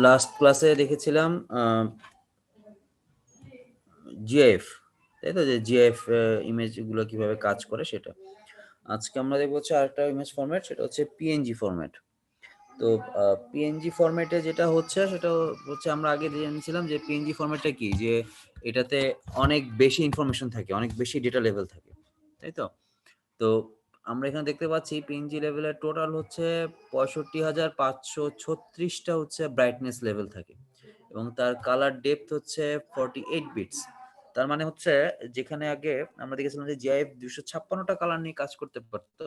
Last ক্লাসে দেখেছিলাম GIF, তাই তো, যে জিআইএফ ইমেজগুলো কিভাবে কাজ করে সেটা। আজকে আমরা দেখবো হচ্ছে আরেকটা ইমেজ ফরম্যাট, সেটা হচ্ছে পিএনজি ফরম্যাট। তো পিএনজি ফরম্যাটে যেটা হচ্ছে সেটা হচ্ছে আমরা আগে জেনেছিলাম যে পিএনজি ফরম্যাটটা কি, যে এটাতে অনেক বেশি ইনফরমেশন থাকে, অনেক বেশি ডেটা লেভেল থাকে, তাই তো। তো আমরা এখানে দেখতে পাচ্ছি পিএনজি লেভেলের টোটাল হচ্ছে 65,536টা হচ্ছে ব্রাইটনেস লেভেল থাকে, এবং তার কালার ডেপথ হচ্ছে 48 বিটস। তার মানে হচ্ছে যেখানে আগে আমরা দেখেছিলাম যে জিআইএফ 256টা কালার নিয়ে কাজ করতে পারতো,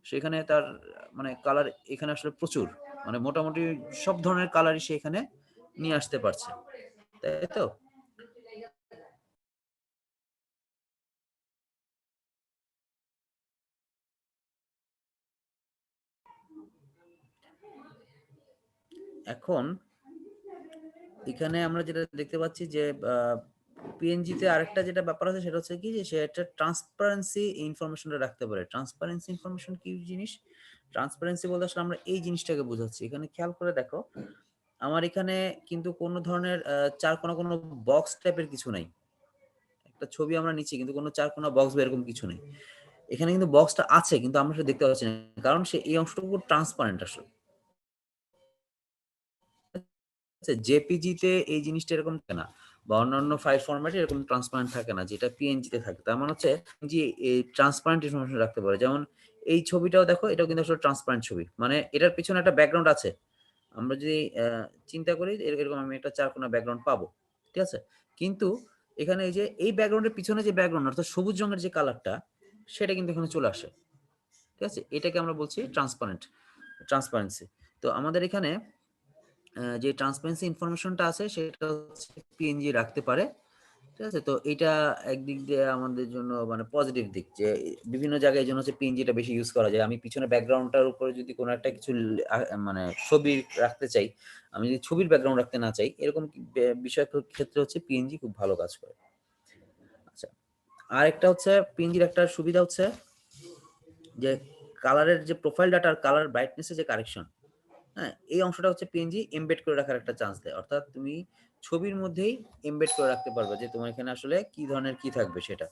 সেখানে তার মানে কালার এখানে আসলে প্রচুর, মানে মোটামুটি সব ধরনের কালারই সে এখানে নিয়ে আসতে পারছে, তাই তো। এখন এখানে আমরা যেটা দেখতে পাচ্ছি যে পিএনজিতে আরেকটা যেটা ব্যাপার আছে সেটা হচ্ছে কি, যে সে একটা ট্রান্সপারেন্সি ইনফরমেশনটা রাখতে পারে। ট্রান্সপারেন্সি ইনফরমেশন কি জিনিস? ট্রান্সপারেন্সি বলতে আসলে আমরা এই জিনিসটাকে বোঝাচ্ছি। এখানে খেয়াল করে দেখো, আমার এখানে কিন্তু কোনো ধরনের চারকোনা কোনো বক্স টাইপের কিছু নাই। একটা ছবি আমরা নিচ্ছি কিন্তু কোনো চারকোনা বক্স বা এরকম কিছু নেই। এখানে কিন্তু বক্সটা আছে কিন্তু আমরা সেটা দেখতে পাচ্ছি না, কারণ সে এই অংশটুকু ট্রান্সপারেন্ট আসলে। জেপিজিতে এই জিনিসটা এরকম থাকে না, বা অন্যান্য ফাইল ফরম্যাটে এরকম ট্রান্সপারেন্ট থাকে না, যেটা পিএনজিতে থাকে। তার মানে হচ্ছে যে এই ট্রান্সপারেন্ট ইনফরমেশন রাখতে পারে। যেমন এই ছবিটাও দেখো, এটাও কিন্তু আসলে ট্রান্সপারেন্ট ছবি, মানে এটার পিছনে একটা ব্যাকগ্রাউন্ড আছে। আমরা যদি চিন্তা করি এরকম আমি একটা চারকোনা ব্যাকগ্রাউন্ড পাবো, ঠিক আছে। কিন্তু এখানে এই যে এই ব্যাকগ্রাউন্ডের পিছনে যে ব্যাকগ্রাউন্ড অর্থাৎ সবুজ রঙের যে কালারটা, সেটা কিন্তু এখানে চলে আসে, ঠিক আছে। এটাকে আমরা বলছি ট্রান্সপারেন্সি। তো আমাদের এখানে যে ট্রান্সপারেন্সি ইনফরমেশনটা আছে সেটা হচ্ছে পিএনজি রাখতে পারে, ঠিক আছে। তো এটা একদিক দিয়ে আমাদের জন্য মানে পজিটিভ দিক, যে বিভিন্ন জায়গায় এই জন্য হচ্ছে পিএনজিটা বেশি ইউজ করা যায়। আমি পিছনে ব্যাকগ্রাউন্ডটার উপরে যদি কোনো একটা কিছু মানে ছবি রাখতে চাই, আমি যদি ছবির ব্যাকগ্রাউন্ড রাখতে না চাই, এরকম বিষয় ক্ষেত্রে হচ্ছে পিএনজি খুব ভালো কাজ করে। আচ্ছা, আর একটা হচ্ছে পিএনজির একটা সুবিধা হচ্ছে যে কালারের যে প্রোফাইল ডাটা আর কালার ব্রাইটনেসের যে কারেকশন, হ্যাঁ, এই অংশটা হচ্ছে পিএনজি এমবেড করে রাখার একটা চান্স দেয়। অর্থাৎ তুমি ছবির মধ্যেই এমবেড করে রাখতে পারবে যে তোমার এখানে আসলে কি ধরনের কি থাকবে সেটা,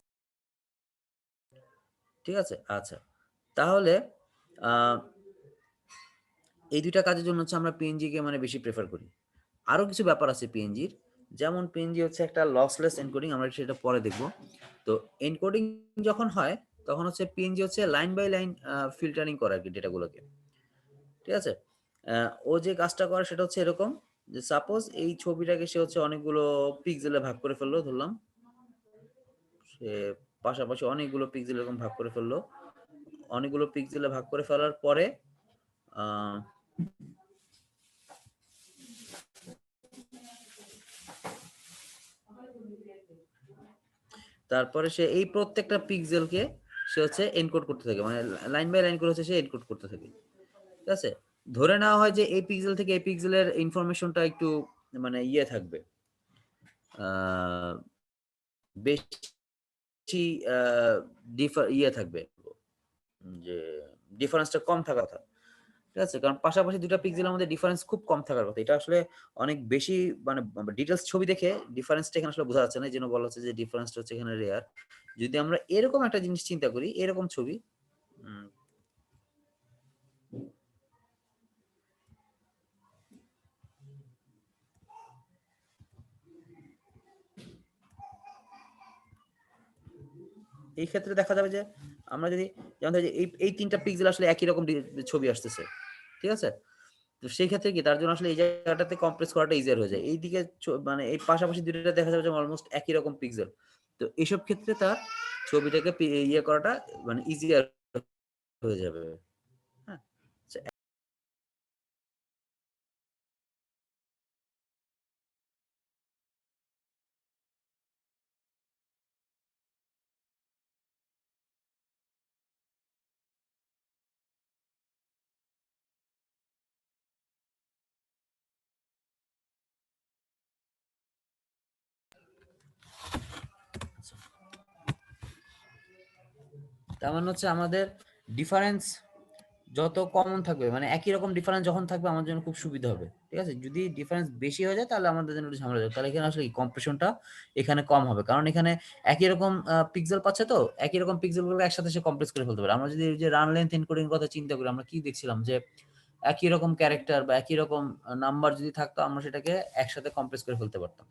ঠিক আছে। আচ্ছা, তাহলে আহ, এই দুইটা কাজের জন্য হচ্ছে আমরা পিএনজি কে মানে বেশি প্রেফার করি। আরো কিছু ব্যাপার আছে পিএনজির, যেমন পিএনজি হচ্ছে একটা লসলেস এনকোডিং, আমরা সেটা পরে দেখব। তো এনকোডিং যখন হয় তখন হচ্ছে পিএনজি হচ্ছে লাইন বাই লাইন ফিল্টারিং করে আর কি ডেটাগুলোকে, ঠিক আছে। ও যে কাজটা করে সেটা হচ্ছে এরকম, যে সাপোজ এই ছবিটাকে সে হচ্ছে অনেকগুলো পিক্সেলে ভাগ করে ফেললো, ধরলাম সে পাশাপাশি অনেকগুলো পিক্সেল এরকম ভাগ করে ফেললো। অনেকগুলো পিক্সেলে ভাগ করে ফেলার পরে আহ, তারপরে সে এই প্রত্যেকটা পিক্সেলকে সে হচ্ছে এনকোড করতে থাকে, মানে লাইন বাই লাইন করে হচ্ছে সে এনকোড করতে থাকে, ঠিক আছে। ধরে নেওয়া হয় যে এই পিক্সেল থেকে এই পিক্সেলের ইনফরমেশনটা একটু মানে ইয়ে থাকবে, আহ বেশি ইয়ে থাকবে, যে ডিফারেন্সটা কম থাকার কথা, ঠিক আছে। কারণ পাশাপাশি দুটা পিক্সেলের মধ্যে ডিফারেন্স খুব কম থাকার কথা, এটা আসলে অনেক বেশি মানে ডিটেলস ছবি দেখে ডিফারেন্সটা এখানে আসলে বোঝা যাচ্ছে না, এই জন্য বলা হচ্ছে যে ডিফারেন্সটা হচ্ছে এখানে রেয়ার। যদি আমরা এরকম একটা জিনিস চিন্তা করি, এরকম ছবি, উম, এই ক্ষেত্রে দেখা যাবে যে আমরা যদি যেমন ধরি যে এই এই তিনটা পিক্সেল আসলে একই রকম ছবি আসতেছে, ঠিক আছে। তো সেই ক্ষেত্রে কি তার জন্য আসলে এই জায়গাটাতে কম্প্রেস করাটা ইজিয়ার হয়ে যায়। এইদিকে মানে এই পাশাপাশি দুইটা দেখা যাবে যে অলমোস্ট একই রকম পিক্সেল। তো এইসব ক্ষেত্রে তার ছবিটাকে ইয়ে করাটা মানে ইজিয়ার হয়ে যাবে, হ্যাঁ। আচ্ছা, তার মানে হচ্ছে আমাদের ডিফারেন্স যত কমন থাকবে মানে একই রকম ডিফারেন্স যখন থাকবে আমার জন্য খুব সুবিধা হবে, ঠিক আছে? যদি ডিফারেন্স বেশি হয়ে যায় তাহলে আমাদের জন্য একটু ঝামেলা হবে, তাহলে এখানে আসলে কম্প্রেশনটা এখানে কম হবে, কারণ এখানে একই রকম পিক্সেল পাচ্ছে, তো একই রকম পিক্সেলগুলো একসাথে সে কম্প্রেস করে ফেলতে পারে। আমরা যদি যে রান লেন্থ এনকোডিং কথা চিন্তা করি, আমরা কি দেখছিলাম যে একই রকম ক্যারেক্টার বা একই রকম নাম্বার যদি থাকতো আমরা সেটাকে একসাথে কম্প্রেস করে ফেলতে পারতাম।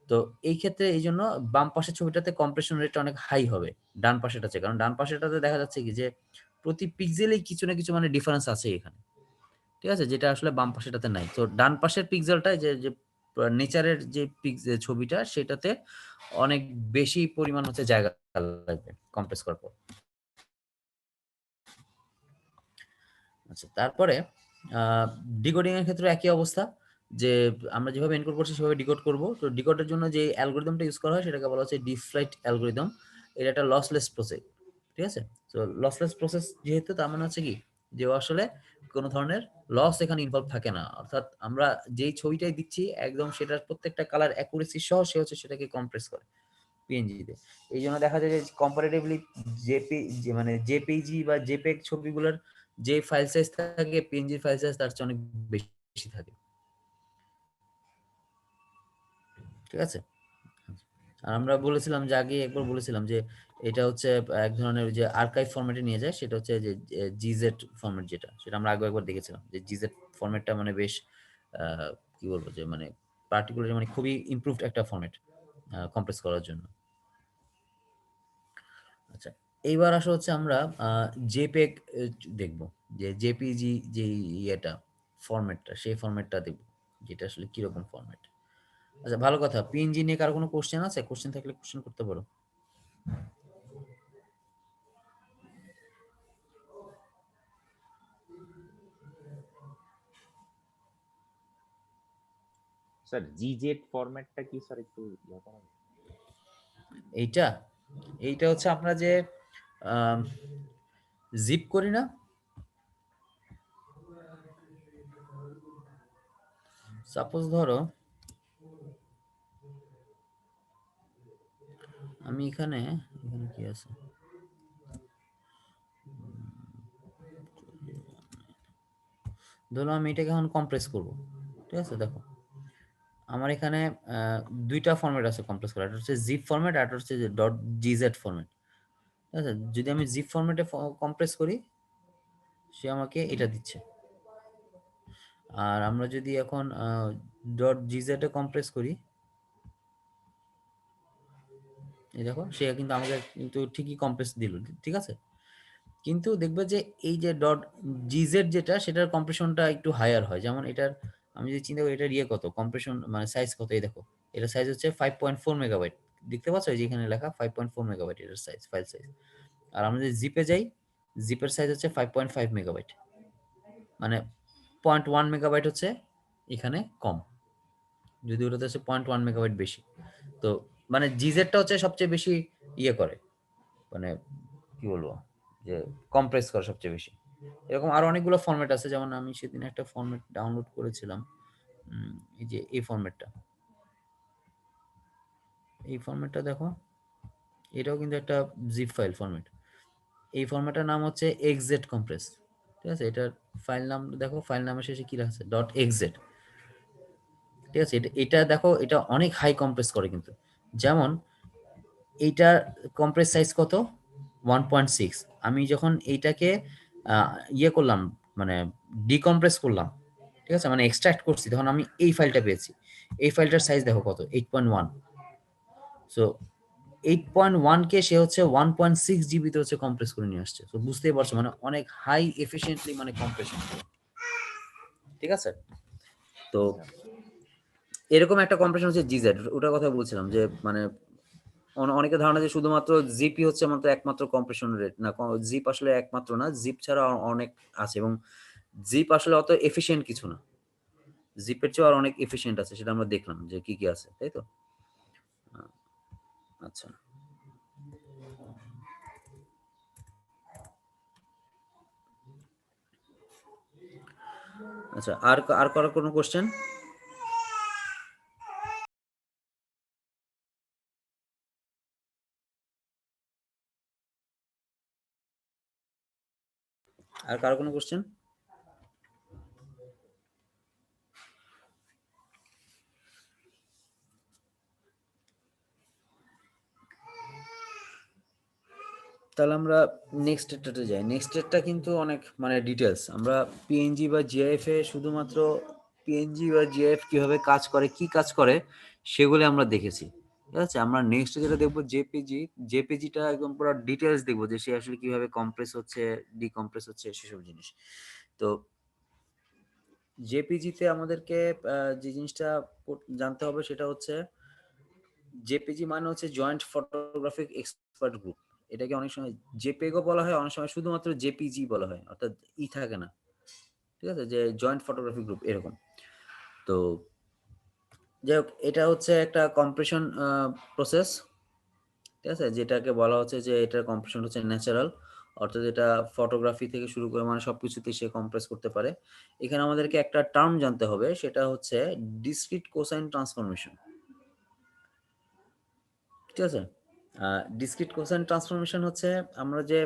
তো এই ক্ষেত্রে এই জন্য বাম পাশের ছবিটাতে কম্প্রেশন রেটটা অনেক হাই হবে ডান পাশেটাতে, কারণ ডান পাশেটাতে দেখা যাচ্ছে কি যে প্রতি পিক্সেলেই কিছু না কিছু মানে ডিফারেন্স আছে এখানে, ঠিক আছে? যেটা আসলে বাম পাশেটাতে নাই। তো ডান পাশের পিক্সেলটা যে যে নেচারের যে ছবিটা সেটাতে অনেক বেশি পরিমাণ হচ্ছে জায়গা লাগবে কম্প্রেস করার পর। আচ্ছা, তারপরে ডিকোডিং এর ক্ষেত্রে একই অবস্থা, যে আমরা যেভাবে এনকোড করছি সেভাবে ডিকোড করব। তো ডিকোডের জন্য যে অ্যালগরিদমটা ইউজ করা হয় সেটাকে বলা হচ্ছে ডিফ্লাইট অ্যালগরিদম। এটা একটা লসলেস প্রসেস, ঠিক আছে? তো লসলেস প্রসেস যেহেতু, তার মানে হচ্ছে কি যে ও আসলে কোনো ধরনের লস এখানে ইনভলভ থাকে না, অর্থাৎ আমরা যেই ছবিটাই দিচ্ছি একদম সেটার প্রত্যেকটা কালার অ্যাকুরেসি সহ সে হচ্ছে সেটাকে কম্প্রেস করে পিএনজিতে। এই জন্য দেখা যায় যে কম্পারেটিভলি মানে জেপিজি বা জেপেগ ছবিগুলোর যে ফাইল সাইজ থাকে পিএনজি ফাইল সাইজ তার চেয়ে অনেক বেশি থাকে, ঠিক আছে? আর আমরা বলেছিলাম যে আগে একবার বলেছিলাম যে এটা হচ্ছে এক ধরনের যে আর্কাইভ ফরম্যাটে নিয়ে যায়, সেটা হচ্ছে যে জিজেড ফরম্যাট, যেটা সেটা আমরা আগে একবার দেখেছিলাম যে জিজেড ফরম্যাটটা মানে বেশ কি বলবো যে মানে পার্টিকুলারলি মানে খুবই ইমপ্রুভড একটা ফরম্যাট কম্প্রেস করার জন্য। আচ্ছা, এইবার আসা হচ্ছে আমরা জেপেগ দেখব, যে জেপিজি যে ইয়েটা ফরম্যাটটা সেই ফরম্যাটটা দেখব যেটা আসলে কিরকম ফরম্যাট। আচ্ছা, ভালো কথা, পিএনজি নিয়ে কারো কোনো কোশ্চেন আছে? কোশ্চেন থাকলে কোশ্চেন করতে পারো। স্যার জিজেড ফরম্যাটটা কি স্যার, একটু ইয়ে করা যাবে? এইটা এইটা হচ্ছে আমরা যে জিপ করি না, সাপোজ ধরো আমি এখানে এখানে কি আছে, ধরো আমি এটাকে এখন কম্প্রেস করব, ঠিক আছে? দেখো আমার এখানে দুইটা ফরম্যাট আছে কম্প্রেস করা, একটা হচ্ছে জিপ ফরম্যাট আর একটা হচ্ছে ডট জিজেড ফরম্যাট, ঠিক আছে? যদি আমি জিপ ফরম্যাটে কম্প্রেস করি সে আমাকে এটা দিচ্ছে, আর আমরা যদি এখন ডট জিজেড এ কম্প্রেস করি, এই দেখো সে কিন্তু আমাকে কিন্তু ঠিকই কম্প্রেস দিল, ঠিক আছে? কিন্তু দেখবে যে এই যে ডট জিজেড যেটা সেটার কম্প্রেশনটা একটু হায়ার হয়, যেমন এটার আমি যদি চিন্তা করি এটার ইয়ে কত কম্প্রেশন মানে সাইজ কত, এই দেখো এটা সাইজ হচ্ছে 5.4 মেগাবাইট, দেখতে পাচ্ছ এই যে এখানে লেখা 5.4 মেগাবাইট এটার সাইজ, ফাইল সাইজ। আর আমরা যদি জিপে যাই, জিপের সাইজ হচ্ছে 5.5 মেগাবাইট, মানে 0.1 মেগাবাইট হচ্ছে এখানে কম, যদি ওটাতে হচ্ছে 0.1 মেগাবাইট বেশি। তো মানে জিজেডটা হচ্ছে সবচেয়ে বেশি ইয়ে করে, মানে কি বলবো যে কম্প্রেস করে সবচেয়ে বেশি। এরকম আরো অনেকগুলো ফরম্যাট আছে, যেমন আমি সেদিন একটা ফরম্যাট ডাউনলোড করেছিলাম, এই যে এই ফরম্যাটটা, এই ফরম্যাটটা দেখো, এটাও কিন্তু একটা জিপ ফাইল ফরম্যাট। এই ফরম্যাটের নাম হচ্ছে এক্সজেড কম্প্রেস, ঠিক আছে? এটার ফাইল নাম দেখো, ফাইল নামের শেষে কি আছে, ডট এক্সজেড, ঠিক আছে? এটা এটা দেখো এটা অনেক হাই কম্প্রেস করে কিন্তু, যেমন এইটার কম্প্রেস সাইজ কত 1.6। আমি যখন এইটাকে ইয়ে করলাম মানে ডিকম্প্রেস করলাম, ঠিক আছে, মানে এক্সট্রাক্ট করছি, তখন আমি এই ফাইলটা পেয়েছি। এই ফাইলটার সাইজ দেখো কত 8.1। সো 8.1 কে সে হচ্ছে 1.6 জিবিতে হচ্ছে কম্প্রেস করে নিয়ে আসছে, তো বুঝতেই পারছো মানে অনেক হাই এফিসিয়েন্টলি মানে কম্প্রেশন, ঠিক আছে? তো আচ্ছা এরকম একটা কম্প্রেশন হচ্ছে জিজেড, ওটার কথা বলছিলাম যে মানে অনেকে ধারণা যে শুধুমাত্র জিপই হচ্ছে মাত্র একমাত্র কম্প্রেশন রেট না, জিপ আসলে একমাত্র না, জিপ ছাড়া অনেক আছে, এবং জিপ আসলে অত এফিশিয়েন্ট কিছু না, জিপের চেয়ে আর অনেক এফিশিয়েন্ট আছে, সেটা আমরা দেখলাম যে কি কি আছে, তাই তো? আচ্ছা আচ্ছা, আর আর করার কোনো কোশ্চেন? আর কারো কোনো কোশ্চেন? তাহলে আমরা নেক্সট স্টেটটাতে যাই। নেক্সট স্টেটটা কিন্তু অনেক মানে ডিটেলস। আমরা পিএনজি বা জিআইএফ এ শুধুমাত্র পিএনজি বা জিআইএফ কিভাবে কাজ করে, কি কাজ করে সেগুলো আমরা দেখেছি। ঠিক আছে? আমরা নেক্সট যেটা দেখবো জেপিজি। জেপিজিটা একদম পুরো ডিটেলস দেখবো যে সে আসলে কিভাবে কম্প্রেস হচ্ছে, ডিকম্প্রেস হচ্ছে সেসব জিনিস। তো জেপিজিতে আমাদেরকে যে জিনিসটা জানতে হবে সেটা হচ্ছে জেপিজি মানে হচ্ছে জয়েন্ট ফটোগ্রাফিক এক্সপার্ট গ্রুপ। এটাকে অনেক সময় জেপেগও বলা হয়, অনেক সময় শুধুমাত্র জেপিজি বলা হয়, অর্থাৎ থাকে না। ঠিক আছে, যে জয়েন্ট ফটোগ্রাফি গ্রুপ এরকম। তো যাই হোক, এটা হচ্ছে একটা কম্প্রেশন প্রসেস। ঠিক আছে, যেটাকে বলা হচ্ছে যে এটার কম্প্রেশন হচ্ছে ন্যাচারাল, অর্থাৎ এটা ফটোগ্রাফি থেকে শুরু করে মানে সবকিছুতেই সে কম্প্রেস করতে পারে। এখানে আমাদেরকে একটা টার্ম জানতে হবে, সেটা হচ্ছে ডিসক্রিট কোসাইন ট্রান্সফরমেশন। ঠিক আছে, ডিসক্রিট কোসাইন ট্রান্সফরমেশন হচ্ছে আমরা যে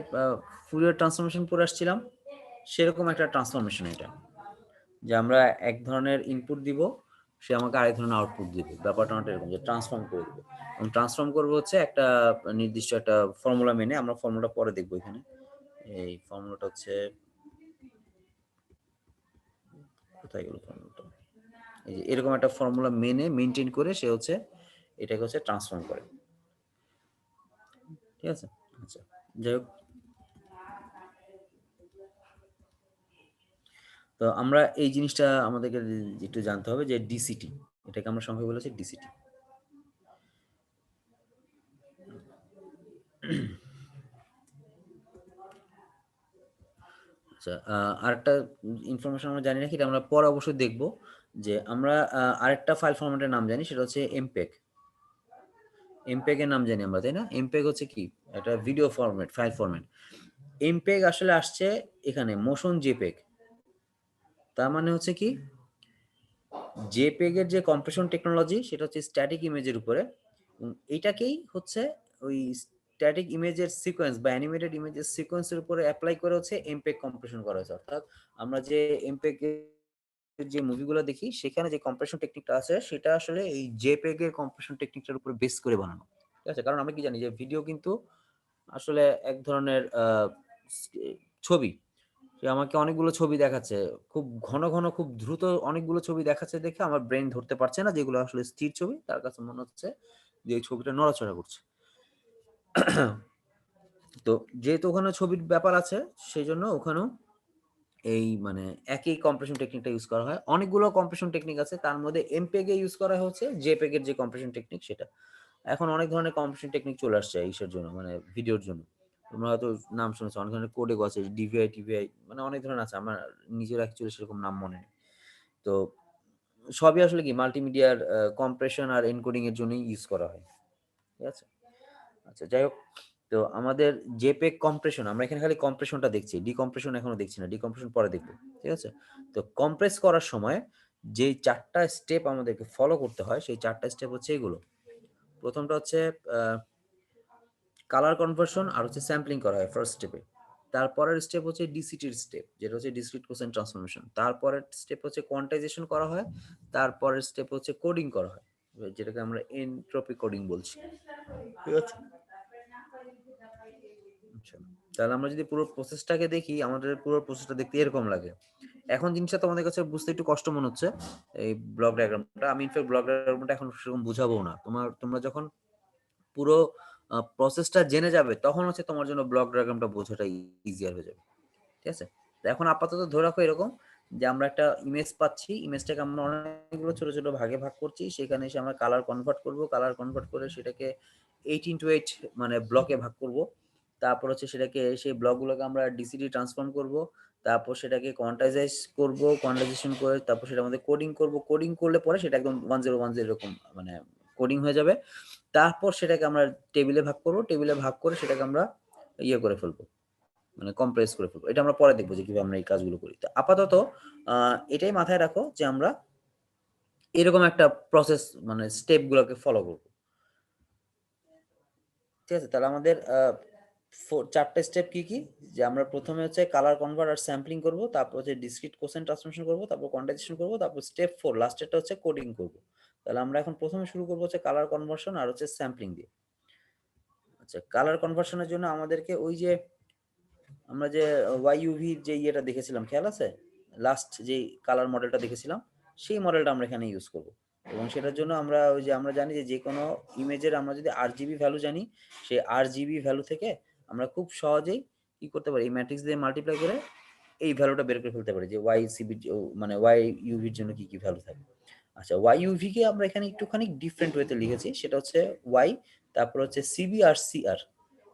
ফুরিয়ার ট্রান্সফরমেশন পড়ে আসছিলাম সেরকম একটা ট্রান্সফরমেশন এটা, যে আমরা এক ধরনের ইনপুট দিব, সে আমাকে আরেক ধরনের আউটপুট দিবে। ব্যাপারটা অনেকটা এরকম যে ট্রান্সফর্ম করে দিবে, এবং ট্রান্সফর্ম করবো হচ্ছে একটা নির্দিষ্ট একটা ফর্মুলা মেনে। আমরা ফর্মুলাটা পরে দেখবো এখানে। এই ফর্মুলাটা হচ্ছে কোথায় গেল ফর্মুলাটা, এই যে এরকম একটা ফর্মুলা মেনে মেনটেন করে সে হচ্ছে এটাকে হচ্ছে ট্রান্সফর্ম করে। ঠিক আছে, আচ্ছা, যাই হোক, তো আমরা এই জিনিসটা আমাদেরকে একটু জানতে হবে যে ডিসিটি, এটাকে আমরা সংক্ষেপে বলেছি ডিসিটি। আচ্ছা, আরেকটা ইনফরমেশন আমরা জানি না কি, এটা আমরা পরে অবশ্যই দেখবো, যে আমরা আরেকটা ফাইল ফরম্যাটের নাম জানি, সেটা হচ্ছে এমপেগ। এমপেগ এর নাম জানি আমরা, তাই না? এমপেগ হচ্ছে কি, এটা ভিডিও ফরম্যাট, ফাইল ফরম্যাট। এমপেগ আসলে আসছে এখানে মোশন জেপেগ। তার মানে হচ্ছে কি, জেপেগ এর যে কম্প্রেশন টেকনোলজি সেটা হচ্ছে স্ট্যাটিক ইমেজের উপরে, এবং এইটাকেই হচ্ছে ওই স্ট্যাটিক ইমেজের সিকোয়েন্স বা অ্যানিমেটেড ইমেজের সিকোয়েন্সের উপরে অ্যাপ্লাই করে হচ্ছে এমপেগ কম্প্রেশন করা হয়েছে। অর্থাৎ আমরা যে এমপেগ যে মুভিগুলো দেখি সেখানে যে কম্প্রেশন টেকনিকটা আছে সেটা আসলে এই জেপেগ এর কম্প্রেশন টেকনিকটার উপর বেস করে বানানো। ঠিক আছে, কারণ আমরা কি জানি যে ভিডিও কিন্তু আসলে এক ধরনের ছবি। সে আমাকে অনেকগুলো ছবি দেখাচ্ছে, খুব ঘন ঘন, খুব দ্রুত অনেকগুলো ছবি দেখাচ্ছে দেখে আমার ব্রেন ধরতে পারছে না যেগুলো আসলে স্থির ছবি। তার কাছে মনে হচ্ছে যে এই ছবিটা নড়াচড়া করছে। তো যেহেতু ওখানে ছবির ব্যাপার আছে, সেই জন্য ওখানেও এই মানে একই কম্প্রেশন টেকনিকটা ইউজ করা হয়। অনেকগুলো কম্প্রেশন টেকনিক আছে, তার মধ্যে এমপেগ এ ইউজ করা হচ্ছে জেপেগ এর যে কম্প্রেশন টেকনিক সেটা। এখন অনেক ধরনের কম্প্রেশন টেকনিক চলে আসছে ইসের জন্য, মানে ভিডিওর জন্য। তোমরা হয়তো নাম শুনেছো, অনেক ধরনের কোডেক আছে, ডিভিআই টিভিআই, মানে অনেক ধরনের আছে, আমার নিজের অ্যাকচুয়ালি সেরকম নাম মনে নেই। তো সবই আসলে কি মাল্টিমিডিয়ার কম্প্রেশন আর এনকোডিং এর জন্যই ইউজ করা হয়। ঠিক আছে, আচ্ছা, যাই হোক, তো আমাদের জেপেগ কম্প্রেশন, আমরা এখানে খালি কম্প্রেশনটা দেখছি, ডিকম্প্রেশন এখনো দেখছি না, ডিকম্প্রেশন পরে দেখবো। ঠিক আছে, তো কম্প্রেস করার সময় যে চারটা স্টেপ আমাদেরকে ফলো করতে হয়, সেই চারটা স্টেপ হচ্ছে এগুলো। প্রথমটা হচ্ছে কালার কনভার্সন আর হচ্ছে স্যাম্পলিং করা হয় ফার্স্ট স্টেপে। তারপরের স্টেপ হচ্ছে ডিসিটির স্টেপ, যেটা হচ্ছে ডিসক্রিট কোসাইন ট্রান্সফরমেশন। তারপরের স্টেপ হচ্ছে কোয়ান্টাইজেশন করা হয়। তারপরের স্টেপ হচ্ছে কোডিং করা হয়, যেটাকে আমরা এনট্রপি কোডিং বলছি। ঠিক আছে, আচ্ছা, তাহলে আমরা যদি পুরো প্রসেসটাকে দেখি, আমাদের পুরো প্রসেসটা দেখতে এরকম লাগে। এখন জিনিসটা তোমাদের কাছে বুঝতে একটু কষ্ট মনে হচ্ছে, এই ব্লক ডায়াগ্রামটা। আমি ইনফ্যাক্ট ব্লক ডায়াগ্রামটা এখন সেরকম বুঝাবো না। তোমরা যখন পুরো প্রসেসটা জেনে যাবে তখন হচ্ছে তোমার জন্য ব্লক ডায়াগ্রামটা বোঝাটা ইজিয়ার হয়ে যাবে। ঠিক আছে, তো এখন আপাতত ধরে রাখো এরকম, যে আমরা একটা ইমেজ পাচ্ছি, ইমেজটাকে আমরা অনেকগুলো ছোট ছোট ভাগে ভাগ করছি, সেখানে এসে আমরা কালার কনভার্ট করব, কালার কনভার্ট করে সেটাকে 8x8 মানে ব্লকে ভাগ করব। তারপর হচ্ছে সেটাকে, সেই ব্লকগুলোকে আমরা ডিসিডি ট্রান্সফর্ম করব। তারপর সেটাকে কোয়ান্টাইজাইজ করব, কোয়ান্টাইজেশন করে তারপর সেটা আমাদের কোডিং করব। কোডিং করলে পরে সেটা একদম 1010 এরকম মানে কোডিং হয়ে যাবে। তারপর সেটাকে আমরা টেবিলে ভাগ করব, টেবিলে ভাগ করে সেটাকে আমরা ইয়ে করে ফেলবো, মানে কম্প্রেস করে ফেলবো। এটা আমরা পরে দেখবো যে কিভাবে আমরা এই কাজগুলো করি। তো আপাতত এটাই মাথায় রাখো যে আমরা এরকম একটা প্রসেস মানে স্টেপ গুলোকে ফলো করবো। ঠিক আছে, তাহলে আমাদের চারটে স্টেপ কি কি, যে আমরা প্রথমে হচ্ছে কালার কনভার্ট আর স্যাম্পলিং করব, তারপর হচ্ছে ডিসক্রিট কোসেন্ট ট্রান্সফরমেশন করব, তারপর কোয়ান্টাইজেশন করব, তারপর স্টেপ 4 লাস্টেরটা হচ্ছে কোডিং করব। তাহলে আমরা এখন প্রথমে শুরু করব হচ্ছে কালার কনভার্সন আর হচ্ছে স্যাম্পলিং দিয়ে। আচ্ছা, কালার কনভার্সনের জন্য আমাদেরকে ওই যে আমরা যে ওয়াইইউভি যে ইয়েটা দেখেছিলাম, খেয়াল আছে? লাস্ট যে কালার মডেলটা দেখেছিলাম, সেই মডেলটা আমরা এখানে ইউজ করব। এবং সেটার জন্য আমরা ওই যে আমরা জানি যে কোনো ইমেজের আমরা যদি আরজিবি ভ্যালু জানি, সেই আরজিবি ভ্যালু থেকে আমরা খুব সহজেই কি করতে পারি, এই ম্যাট্রিক্স দিয়ে মাল্টিপ্লাই করে এই ভ্যালুটা বের করে ফেলতে পারি যে ওয়াই সিবি মানে ওয়াই ইউভির জন্য কি কি ভ্যালু থাকে। আচ্ছা, ওয়াই ইউভি কে আমরা এখানে একটুখানি ডিফারেন্ট ওয়েতে লিখেছি, সেটা হচ্ছে ওয়াই, তারপর হচ্ছে সিবি আর সিআর,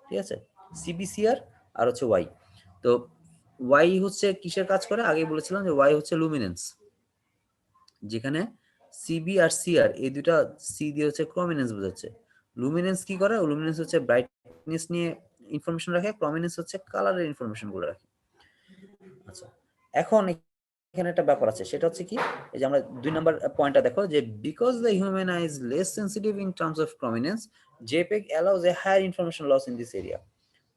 ঠিক আছে? সিবি সিআর আর হচ্ছে ওয়াই। তো ওয়াই হচ্ছে কিসের কাজ করে, আগেই বলেছিলাম যে ওয়াই হচ্ছে লুমিনেন্স, যেখানে সিবি আর সিআর এই দুটা, সি দিয়ে হচ্ছে ক্রমিনেন্স বোঝাচ্ছে। লুমিনেন্স কি করে, লুমিনেন্স হচ্ছে ব্রাইটনেস নিয়ে ইনফরমেশন রাখে, প্রমিনেন্স হচ্ছে কালারের ইনফরমেশন গুলো রাখে। আচ্ছা, এখন এখানে একটা ব্যাপার আছে, সেটা হচ্ছে কি, এই যে আমরা 2 নাম্বার পয়েন্টটা দেখো, যে because the human eye is less sensitive in terms of prominence, JPEG allows a higher information loss in this area.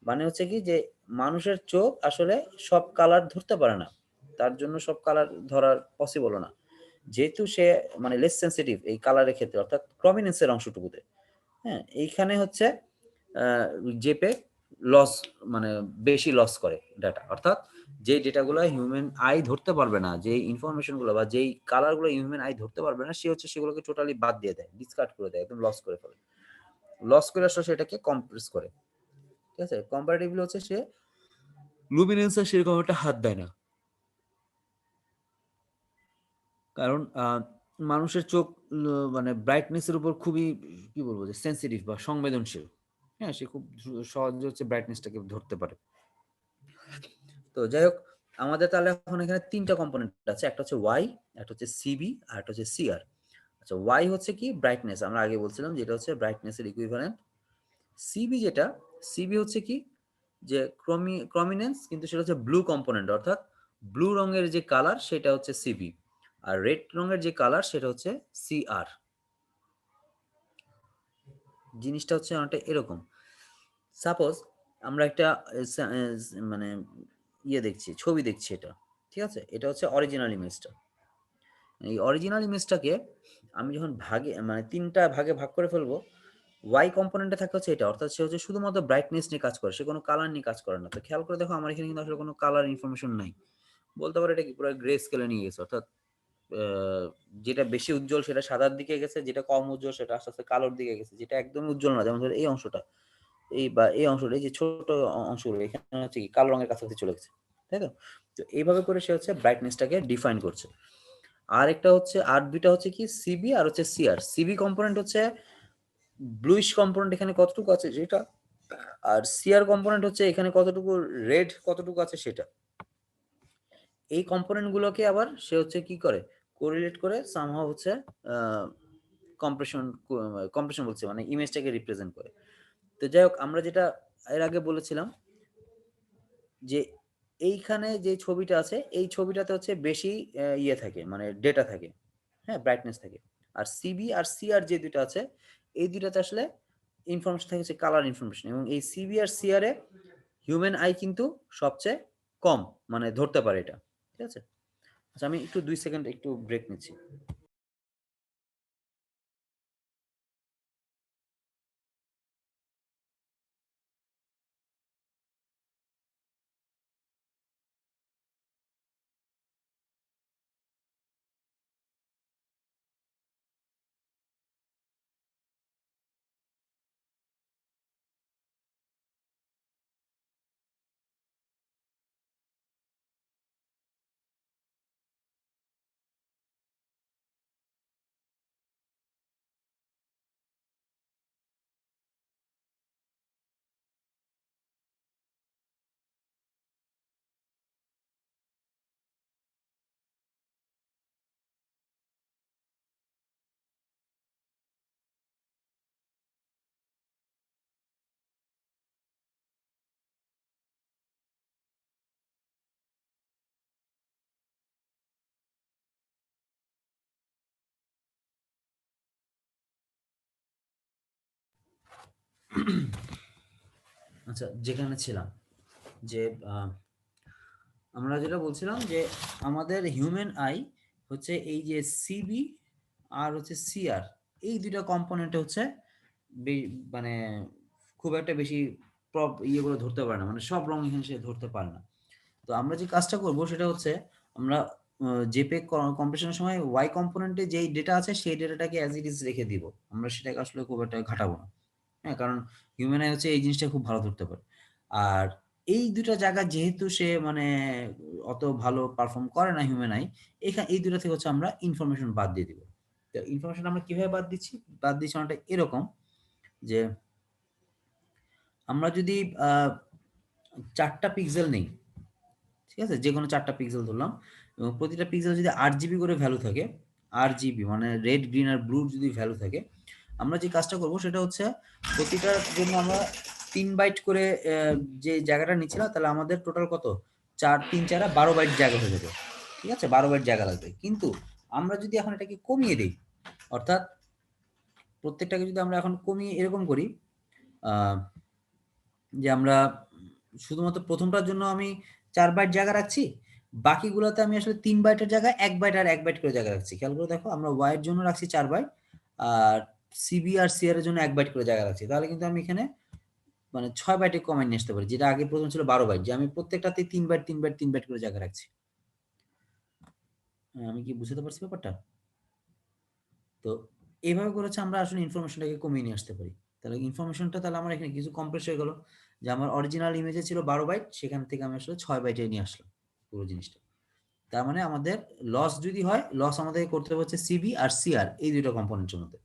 মানে হচ্ছে কি, যে মানুষের চোখ আসলে সব কালার ধরতে পারে না, তার জন্য সব কালার ধরার পসিবল না, যেহেতু সে মানে লেস সেন্সিটিভ এই কালারের ক্ষেত্রে, অর্থাৎ প্রমিনেন্সের অংশটুকুতে। হ্যাঁ, এইখানে হচ্ছে জেপেগ লস, মানে বেশি লস করে ডাটা, অর্থাৎ যে ডেটাগুলো হিউম্যান আই ধরতে পারবে না, যে ইনফরমেশনগুলো বা যেই কালারগুলো হিউম্যান আই ধরতে পারবে না, সে হচ্ছে সেগুলোকে টোটালি বাদ দিয়ে দেয়, ডিসকার্ড করে দেয়, একদম লস করে ফেলে। লস করে আসলে সেটাকে কম্প্রেস করে, ঠিক আছে? কম্পারেটিভলি হচ্ছে সে লুমিনেন্সে সেরকম একটা হাত দেয় না, কারণ মানুষের চোখ মানে ব্রাইটনেসের উপর খুবই, কি বলবো, যে সেন্সিটিভ বা সংবেদনশীল। হ্যাঁ, সে খুব সহজে হচ্ছে ব্রাইটনেসটাকে ধরতে পারে। তো যাই হোক, আমাদের তাহলে এখন এখানে 3টা কম্পোনেন্ট আছে, একটা হচ্ছে ওয়াই, একটা হচ্ছে সিবি আর একটা হচ্ছে সিআর। আচ্ছা, ওয়াই হচ্ছে কি, ব্রাইটনেস, আমরা আগে বলছিলাম যেটা হচ্ছে ব্রাইটনেসের ইকুইভ্যালেন্ট। সিবি যেটা, সিবি হচ্ছে কি, যে ক্রমিনেন্স, কিন্তু সেটা হচ্ছে ব্লু কম্পোনেন্ট, অর্থাৎ ব্লু রঙের যে কালার সেটা হচ্ছে সিবি, আর রেড রঙের যে কালার সেটা হচ্ছে সিআর। জিনিসটা হচ্ছে অনেকটা এরকম। সাপোজ আমরা একটা মানে ইয়ে দেখছি, ছবি দেখছি, এটা ঠিক আছে, এটা হচ্ছে অরিজিনাল ইমেজটা। এই অরিজিনাল ইমেজটাকে আমি যখন ভাগে মানে 3টা ভাগে ভাগ করে ফেলবো, ওয়াই কম্পোনেন্টে থাকে হচ্ছে এটা, অর্থাৎ সে হচ্ছে শুধুমাত্র ব্রাইটনেস নিয়ে কাজ করে, সে কোনো কালার নিয়ে কাজ করে না। তো খেয়াল করে দেখো, আমার এখানে কিন্তু আসলে কোনো কালার ইনফরমেশন নাই, বলতে পারো এটা কি পুরো গ্রে স্কেলে নিয়ে গেছে, অর্থাৎ যেটা বেশি উজ্জ্বল সেটা সাদার দিকে গেছে, যেটা কম উজ্জ্বল সেটা আস্তে আস্তে কালোর দিকে গেছে, যেটা একদমই উজ্জ্বল না, যেমন ধরো এই অংশটা, এই বা এই অংশটা, এই যে ছোট অংশগুলো এখানে হচ্ছে কি কালো রঙের কাছাকাছি চলে গেছে, তাই তো? তো এইভাবে করে সে হচ্ছে ব্রাইটনেসটাকে ডিফাইন করছে। আর একটা হচ্ছে, আর দুইটা হচ্ছে কি, সিবি আর হচ্ছে সিআর। সিবি কম্পোনেন্ট হচ্ছে ব্লুইশ কম্পোনেন্ট এখানে কতটুকু আছে যেটা, আর সিআর কম্পোনেন্ট হচ্ছে এখানে কতটুকু রেড কতটুকু আছে সেটা। এই কম্পোনেন্ট গুলোকে আবার সে হচ্ছে কি করে, কোরিলেট করে সামহাও হচ্ছে কম্প্রেশন, কম্প্রেশন বলছে মানে ইমেজটাকে রিপ্রেজেন্ট করে। তো যাই হোক, আমরা যেটা এর আগে বলেছিলাম, যে এইখানে যে ছবিটা আছে, এই ছবিটাতে হচ্ছে বেশি ইয়ে থাকে, মানে ডেটা থাকে, হ্যাঁ, ব্রাইটনেস থাকে। আর সিবি আর সিআর যে দুটো আছে, এই দুটাতে আসলে ইনফরমেশন থাকে হচ্ছে কালার ইনফরমেশন, এবং এই সিবি আর সিআর এ হিউম্যান আই কিন্তু সবচেয়ে কম মানে ধরতে পারে এটা, ঠিক আছে? আচ্ছা, আমি একটু 2 সেকেন্ড একটু ব্রেক নিচ্ছি। আচ্ছা, যেখানে ছিলাম যে আমরা যেটা বলছিলাম যে আমাদের হিউম্যান আই হচ্ছে এই যে সিবি আর হচ্ছে সিআর, এই দুইটা কম্পোনেন্টে হচ্ছে মানে খুব একটা বেশি ইয়েগুলো ধরতে পারে না, মানে সব রং এখানে সে ধরতে পারে না। তো আমরা যে কাজটা করব সেটা হচ্ছে আমরা জেপেগ কম্প্রেশনের সময় ওয়াই কম্পোনেন্টে যেই ডেটা আছে সেই ডেটাটাকে অ্যাজ ইট ইজ রেখে দিব, আমরা সেটাকে আসলে খুব একটা ঘাটাবো না। হ্যাঁ, কারণ হিউম্যান আই হচ্ছে এই জিনিসটা খুব ভালো ধরতে পারে। আর এই দুটা জায়গা যেহেতু সে মানে অত ভালো পারফর্ম করে না হিউম্যান আই, এখানে এই দুটা থেকে হচ্ছে আমরা ইনফরমেশন বাদ দিয়ে দিব। তো ইনফরমেশন আমরা কিভাবে বাদ দিচ্ছি, বাদ দিচ্ছি অনেকটা এরকম যে আমরা যদি 4টা পিক্সেল নেই, ঠিক আছে, যে কোনো 4টা পিক্সেল ধরলাম, এবং প্রতিটা পিক্সেল যদি 8 জিবি করে ভ্যালু থাকে, 8 জিবি মানে রেড গ্রিন আর ব্লুর যদি ভ্যালু থাকে, আমরা যে কাজটা করব সেটা হচ্ছে প্রতিটার জন্য আমরা 3 বাইট করে যে জায়গাটা নিচ্ছিলাম, তাহলে আমাদের টোটাল কত, 4 3 4 12 বাইট জায়গা হয়ে যাবে। ঠিক আছে, 12 বাইট জায়গা লাগবে। কিন্তু আমরা যদি এখন এটাকে কমিয়ে দিই, অর্থাৎ প্রত্যেকটাকে যদি আমরা এখন কমিয়ে এরকম করি, আহ, যে আমরা শুধুমাত্র প্রথমটার জন্য আমি 4 বাইট জায়গা রাখছি, বাকিগুলোতে আমি আসলে 3 বাইটের জায়গায় 1 বাইট আর 1 বাইট করে জায়গা রাখছি। খেয়াল করে দেখো, আমরা ওয়াই এর জন্য রাখছি 4 বাইট, আর সিবি আর সিআর এর জন্য 1 বাইট করে জায়গা রাখছি। তাহলে কিন্তু আমি এখানে মানে 6 বাইটে কমাই নিয়ে আসতে পারি, যেটা আগে প্রথম ছিল 12 বাইট, যে আমি প্রত্যেকটাতে 3 বাইট 3 বাইট 3 বাইট করে জায়গা রাখছি। আমি কি বুঝতে পারছি ব্যাপারটা? তো এইভাবে করে হচ্ছে আমরা আসলে ইনফরমেশনটাকে কমিয়ে নিয়ে আসতে পারি। তাহলে ইনফরমেশনটা তাহলে আমার এখানে কিছু কম্প্রেস হয়ে গেল, যে আমার অরিজিনাল ইমেজে ছিল 12 বাইট, সেখান থেকে আমি আসলে 6 বাইটে নিয়ে আসলাম পুরো জিনিসটা। তার মানে আমাদের লস যদি হয়, লস আমাদের করতে হবে হচ্ছে সিবি আর সিআর, এই দুটো কম্পোনেন্টের মধ্যে।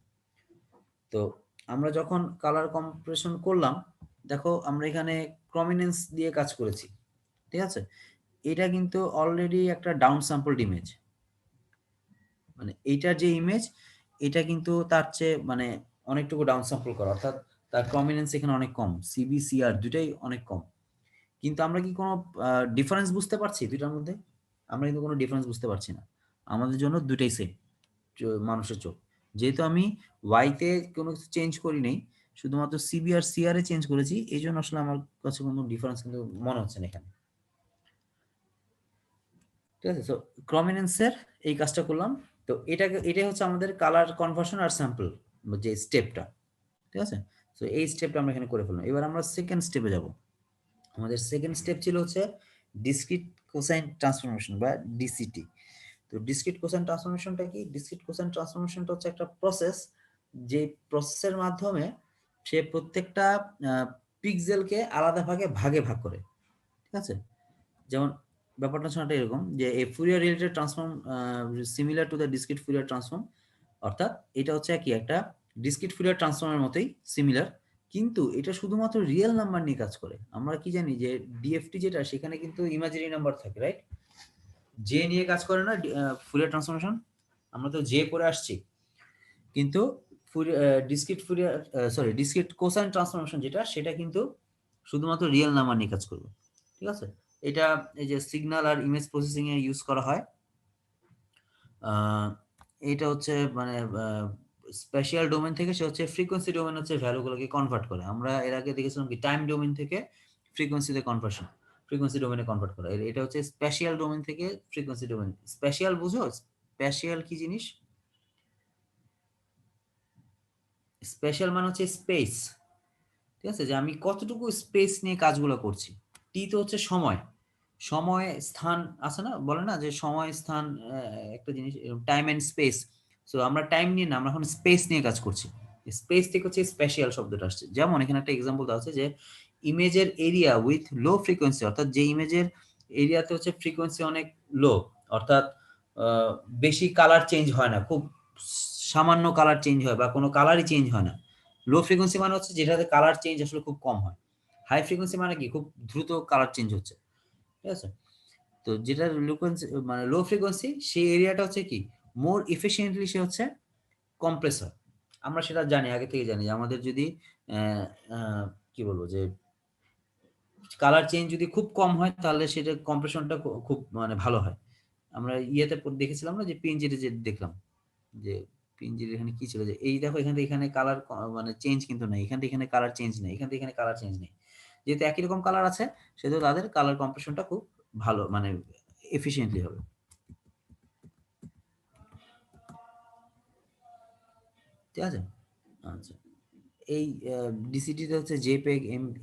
তো আমরা যখন কালার কম্প্রেশন করলাম, দেখো আমরা এখানে প্রমিনেন্স দিয়ে কাজ করেছি। ঠিক আছে, এটা কিন্তু অলরেডি একটা ডাউন স্যাম্পলড ইমেজ, মানে এইটার যে ইমেজ, এটা কিন্তু তার চেয়ে মানে অনেকটুকু ডাউন স্যাম্পল করা, অর্থাৎ তার প্রমিনেন্স এখানে অনেক কম, সিবি সিআর দুটাই অনেক কম। কিন্তু আমরা কি কোনো ডিফারেন্স বুঝতে পারছি দুইটার মধ্যে? আমরা কিন্তু কোনো ডিফারেন্স বুঝতে পারছি না। আমাদের জন্য দুটাই সেম, মানুষের চোখ। যেহেতু আমি ওয়াইতে কোনো কিছু চেঞ্জ করি নাই, শুধুমাত্র সিবি আর সিআর এ চেঞ্জ করেছি, এই জন্য আসলে আমার কাছে কোনো ডিফারেন্স কিন্তু মনে হচ্ছে না এখানে। ঠিক আছে, তো ক্রমিনেন্সের এই কাজটা করলাম। তো এটাই হচ্ছে আমাদের কালার কনভার্সন আর স্যাম্পল যে স্টেপটা। ঠিক আছে, তো এই স্টেপটা আমরা এখানে করে ফেললাম। এবার আমরা সেকেন্ড স্টেপে যাব। আমাদের সেকেন্ড স্টেপ ছিল হচ্ছে ডিসক্রিট কোসাইন ট্রান্সফরমেশন বা ডিসিটি। তো ডিসক্রিট কোসাইন ট্রান্সফরমেশনটা কি? ডিসক্রিট কোসাইন ট্রান্সফরমেশনটা হচ্ছে একটা প্রসেস, যে প্রসেসের মাধ্যমে সে প্রত্যেকটা পিক্সেলকে আলাদা ভাগে ভাগে ভাগ করে। ঠিক আছে, যেমন ব্যাপারটা হচ্ছে একটা এরকম যে এই Fourier related transform similar to the discrete Fourier transform, অর্থাৎ এটা হচ্ছে কি একটা ডিসক্রিট ফুরিয়ার ট্রান্সফর্মের মতোই সিমিলার, কিন্তু এটা শুধুমাত্র রিয়েল নাম্বার নিয়ে কাজ করে। আমরা কি জানি যে ডিএফটি যেটা, সেখানে কিন্তু ইমাজিনারি নাম্বার থাকে, রাইট? জে নিয়ে কাজ করে না ফুরিয়ার ট্রান্সফরমেশন, আমরা তো জে করে আসছি। কিন্তু discrete Fourier discrete cosine transformation যেটা, সেটা কিন্তু শুধুমাত্র রিয়েল নাম্বার নিয়ে কাজ করবে। ঠিক আছে, এটা এই যে সিগন্যাল আর ইমেজ প্রসেসিং এ ইউজ করা হয়। এটা হচ্ছে মানে স্পেশাল ডোমেন থেকে সে হচ্ছে ফ্রিকোয়েন্সি ডোমেন হচ্ছে ভ্যালুগুলোকে কনভার্ট করে। আমরা এর আগে দেখেছিলাম কি টাইম ডোমেন থেকে ফ্রিকোয়েন্সিতে কনভার্সন, ফ্রিকোয়েন্সি ডোমেনে কনভার্ট করা। এটা হচ্ছে স্পেশাল ডোমেন থেকে ফ্রিকোয়েন্সি ডোমেন। স্পেশাল বুঝো? স্পেশাল কি জিনিস? স্পেশাল মানে হচ্ছে স্পেস। ঠিক আছে, যে আমি কতটুকু স্পেস নিয়ে কাজগুলো করছি। টি তো হচ্ছে সময়, সময় স্থান আছে না, বলে না যে সময় স্থান একটা জিনিস, টাইম এন্ড স্পেস। সো আমরা টাইম নিয়ে না, আমরা এখন স্পেস নিয়ে কাজ করছি। স্পেস থেকে হচ্ছে স্পেশাল শব্দটা আসছে। যেমন এখানে একটা এক্সাম্পল দেওয়া আছে যে ইমেজের এরিয়া উইথ লো ফ্রিকোয়েন্সি, অর্থাৎ যে ইমেজের এরিয়াতে হচ্ছে ফ্রিকোয়েন্সি অনেক লো, অর্থাৎ বেশি কালার চেঞ্জ হয় না, খুব সামান্য কালার চেঞ্জ হয় বা কোনো কালারই চেঞ্জ হয় না। লো ফ্রিকোয়েন্সি মানে হচ্ছে যেটাতে কালার চেঞ্জ আসলে খুব কম হয়। হাই ফ্রিকোয়েন্সি মানে কি খুব দ্রুত কালার চেঞ্জ হচ্ছে। ঠিক আছে, তো যেটা মানে লো ফ্রিকোয়েন্সি, সেই এরিয়াটা হচ্ছে কি মোর এফিশিয়েন্টলি সে হচ্ছে কম্প্রেসর। আমরা সেটা জানি, আগে থেকে জানি যে আমাদের যদি আহ, আহ, কি বলবো যে কালার চেঞ্জ যদি খুব কম হয়, তাহলে সেটা কম্প্রেশনটা খুব মানে ভালো হয়। আমরা ইয়েতে দেখেছিলাম না যে পিএনজিতে যে দেখলাম যে পিএনজির এখানে কি ছিল, যে এই দেখো এখান থেকে এখানে কালার মানে চেঞ্জ কিন্তু নাই, এখান থেকে এখানে কালার চেঞ্জ নেই, এখান থেকে এখানে কালার চেঞ্জ নেই। যেহেতু একই রকম কালার আছে সেহেতু তাদের কালার কম্প্রেশনটা খুব ভালো মানে এফিশিয়েন্টলি হবে। ঠিক আছে? আচ্ছা। এই ডিসিটিতে হচ্ছে জেপেগ,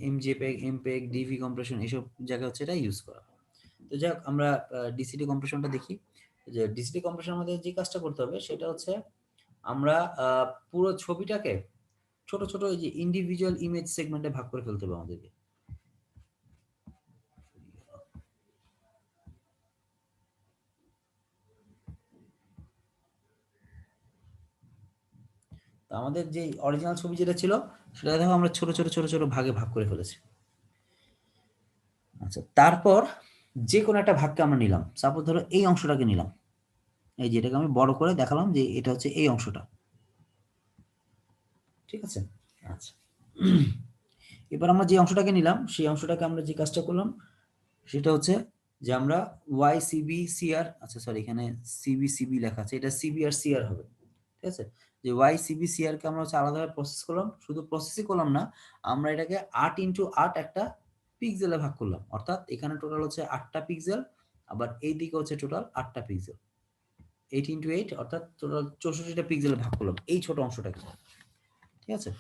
এমজেপেগ, এমপেগ, ডিভি কম্প্রেশন এসব জায়গায় হচ্ছে এটা ইউজ করা হয়। তো যাক আমরা ডিসিটি কম্প্রেশনটা দেখি। যে ডিসিটি কম্প্রেশনের মধ্যে যে কাজটা করতে হবে সেটা হচ্ছে আমরা পুরো ছবিটাকে ছোট ছোট এই যে ইন্ডিভিজুয়াল ইমেজ সেগমেন্টে ভাগ করে ফেলতে হবে আমাদেরকে। তো আমাদের যে অরিজিনাল ছবি যেটা ছিল সেটা দেখো আমরা ছোট ছোট ছোট ছোট ভাগে ভাগ করে ফেলেছি। আচ্ছা, তারপর যে কোনো একটা ভাগকে আমরা নিলাম, সাপোজ ধরো এই অংশটাকে নিলাম, এই যে এটাকে আমি বড় করে দেখালাম যে এটা হচ্ছে এই অংশটা। ঠিক আছে? আচ্ছা, এবার আমরা যে অংশটাকে নিলাম সেই অংশটাকে আমরা যে কাজটা করলাম সেটা হচ্ছে যে আমরা ওয়াই সিবি সিআর, আচ্ছা সরি এখানে সিবি সিবি লেখা আছে, এটা সিবি আর সিআর হবে। ঠিক আছে? যে ওয়াই সিবি সিআর কে আমরা হচ্ছে আলাদাভাবে প্রসেস করলাম, শুধু প্রসেসই করলাম না, আমরা এটাকে 8x8 একটা পিক্সেলে ভাগ করলাম, অর্থাৎ এখানে টোটাল হচ্ছে 8টা পিক্সেল, আবার এই দিকে হচ্ছে টোটাল 8টা পিক্সেল, 8x8 অর্থাৎ টোটাল 64টা পিক্সেলে ভাগ করলাম এই ছোট অংশটাকে। ঠিক আছে?